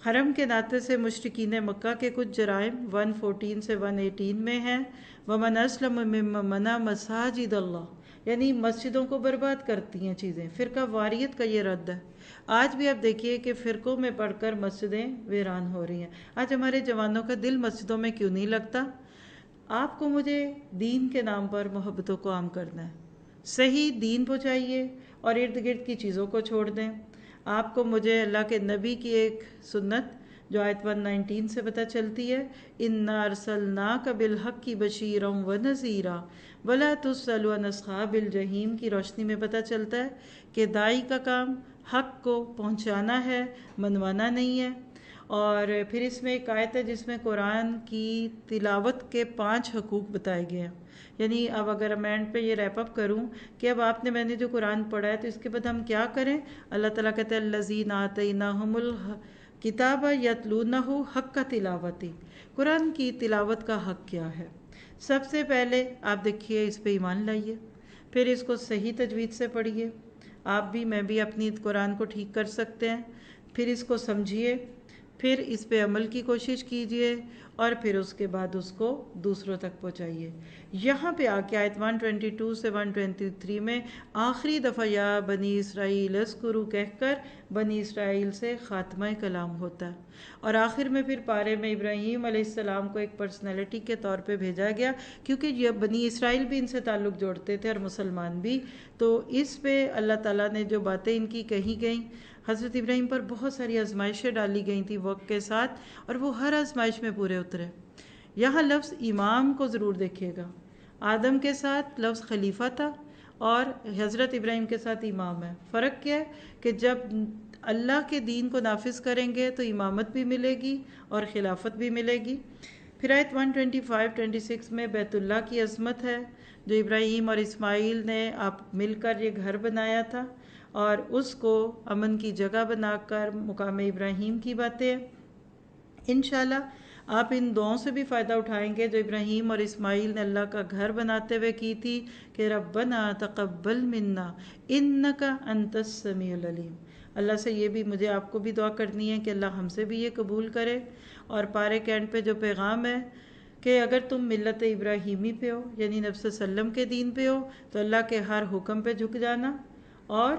حرم کے ناطے سے مشرکین مکہ کے کچھ جرائم 114 سے 118 میں ہیں۔ وَمَنْ أَسْلَمَ مِمَّن مَنَعَ مَسَاجِدَ اللَّهِ، یعنی مسجدوں کو برباد کرتی ہیں چیزیں۔ فرقہ واریت کا یہ رد ہے۔ آج بھی آپ دیکھیے کہ فرقوں میں پڑھ کر مسجدیں ویران ہو رہی ہیں۔ آج ہمارے جوانوں کا دل مسجدوں میں کیوں نہیں لگتا؟ آپ کو مجھے دین کے نام پر محبتوں کو عام کرنا ہے، صحیح دین پہنچائیے اور ارد گرد کی چیزوں کو چھوڑ دیں۔ آپ کو مجھے اللہ کے نبی کی ایک سنت جو آیت 119 سے پتہ چلتی ہے، اِنَّا أَرْسَلْنَاكَ بِالْحَقِّ بَشِيرًا وَنَذِيرًا وَلَا تُسْأَلُ عَنْ أَصْحَابِ الْجَحِيمِ کی روشنی میں پتہ چلتا ہے کہ داعی کا کام حق کو پہنچانا ہے، منوانا نہیں ہے۔ اور پھر اس میں ایک آیت ہے جس میں قرآن کی تلاوت کے 5 حقوق بتائے گئے ہیں۔ یعنی اب اگر میں اینڈ پہ یہ ریپ اپ کروں کہ اب میں نے جو قرآن پڑھا ہے تو اس کے بعد ہم کیا کریں؟ اللہ تعالیٰ کہتے ہیں الذین آتیناہم الکتاب یتلونہ حق تلاوتی، قرآن کی تلاوت کا حق کیا ہے؟ سب سے پہلے آپ دیکھیے اس پہ ایمان لائیے، پھر اس کو صحیح تجوید سے پڑھیے۔ آپ بھی میں بھی اپنی قرآن کو ٹھیک کر سکتے ہیں۔ پھر اس کو سمجھیے، پھر اس پہ عمل کی کوشش کیجئے اور پھر اس کے بعد اس کو دوسروں تک پہنچائیے۔ یہاں پہ آ کے آیت 122 سے 123 میں آخری دفعہ یا بنی اسرائیل اذکروا کہہ کر بنی اسرائیل سے خاتمہ کلام ہوتا ہے۔ اور آخر میں پھر پارے میں ابراہیم علیہ السلام کو ایک پرسنالٹی کے طور پہ بھیجا گیا، کیونکہ یہ بنی اسرائیل بھی ان سے تعلق جوڑتے تھے اور مسلمان بھی، تو اس پہ اللہ تعالیٰ نے جو باتیں ان کی کہی گئیں، حضرت ابراہیم پر بہت ساری آزمائشیں ڈالی گئی تھیں وقت کے ساتھ، اور وہ ہر آزمائش میں پورے اترے۔ یہاں لفظ امام کو ضرور دیکھیے گا، آدم کے ساتھ لفظ خلیفہ تھا اور حضرت ابراہیم کے ساتھ امام ہے۔ فرق کیا ہے کہ جب اللہ کے دین کو نافذ کریں گے تو امامت بھی ملے گی اور خلافت بھی ملے گی۔ پھر آیت 125-26 میں بیت اللہ کی عظمت ہے، جو ابراہیم اور اسماعیل نے مل کر یہ گھر بنایا تھا، اور اس کو امن کی جگہ بنا کر مقام ابراہیم کی باتیں ہیں۔ انشاءاللہ آپ ان دعاؤں سے بھی فائدہ اٹھائیں گے جو ابراہیم اور اسماعیل نے اللہ کا گھر بناتے ہوئے کی تھی کہ ربنا تقبل منا انک انت السمیع العلیم۔ اللہ سے یہ بھی مجھے آپ کو بھی دعا کرنی ہے کہ اللہ ہم سے بھی یہ قبول کرے۔ اور پارے کینڈ پہ جو پیغام ہے کہ اگر تم ملت ابراہیمی پہ ہو، یعنی نبی صلی اللہ علیہ وسلم کے دین پہ ہو، تو اللہ کے ہر حکم پہ جھک جانا اور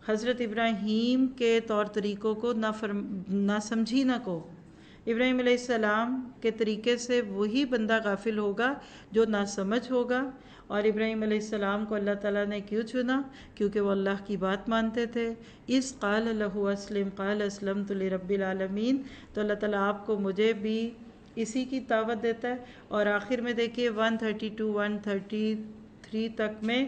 حضرت ابراہیم کے طور طریقوں کو نہ سمجھی نہ کو۔ ابراہیم علیہ السلام کے طریقے سے وہی بندہ غافل ہوگا جو نہ سمجھ ہوگا اور ابراہیم علیہ السلام کو اللہ تعالیٰ نے کیوں چنا؟ کیونکہ وہ اللہ کی بات مانتے تھے۔ اِذ قال لہ اسلم قال اسلمت لرب العالمین۔ تو اللہ تعالیٰ آپ کو مجھے بھی اسی کی دعوت دیتا ہے۔ اور آخر میں دیکھیے 132 133 تک میں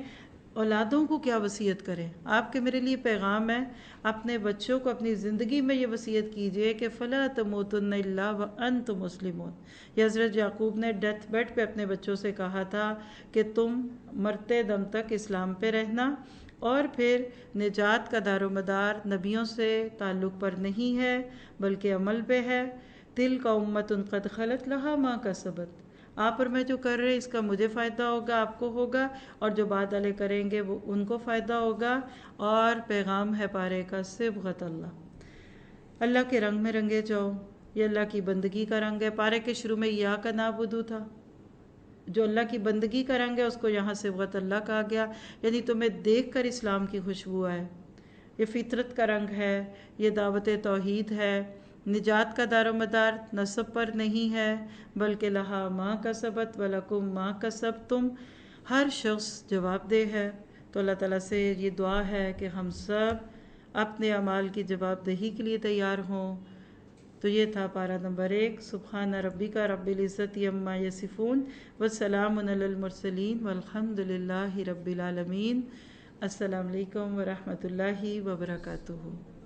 اولادوں کو کیا وصیت کریں۔ آپ کے میرے لیے پیغام ہے، اپنے بچوں کو اپنی زندگی میں یہ وصیت کیجئے کہ فلا تموتن الا وانتم مسلمون۔ یہ حضرت یعقوب نے ڈیتھ بیڈ پہ اپنے بچوں سے کہا تھا کہ تم مرتے دم تک اسلام پہ رہنا، اور پھر نجات کا دار و مدار نبیوں سے تعلق پر نہیں ہے بلکہ عمل پہ ہے۔ تلک امۃ قد خلت لہا ما کسبت۔ آپ اور میں جو کر رہے ہیں اس کا مجھے فائدہ ہوگا، آپ کو ہوگا، اور جو بعد والے کریں گے وہ ان کو فائدہ ہوگا۔ اور پیغام ہے پارے کا صبغت اللہ، اللہ کے رنگ میں رنگے جاؤ۔ یہ اللہ کی بندگی کا رنگ ہے۔ پارے کے شروع میں یا کا نعبدو تھا، جو اللہ کی بندگی کا رنگ ہے اس کو یہاں صبغت اللہ کہا گیا، یعنی تمہیں دیکھ کر اسلام کی خوشبو آئے۔ یہ فطرت کا رنگ ہے، یہ دعوت توحید ہے۔ نجات کا دار و مدار نسب پر نہیں ہے بلکہ لہا ما کسبت ولکم ما کسبتم، ہر شخص جواب دہ ہے۔ تو اللہ تعالیٰ سے یہ دعا ہے کہ ہم سب اپنے اعمال کی جواب دہی کے لیے تیار ہوں۔ تو یہ تھا پارہ نمبر 1۔ سبحان ربک رب العزت عما یصفون وسلام علی المرسلین والحمد للہ رب العالمین۔ السلام علیکم ورحمۃ اللہ وبرکاتہ۔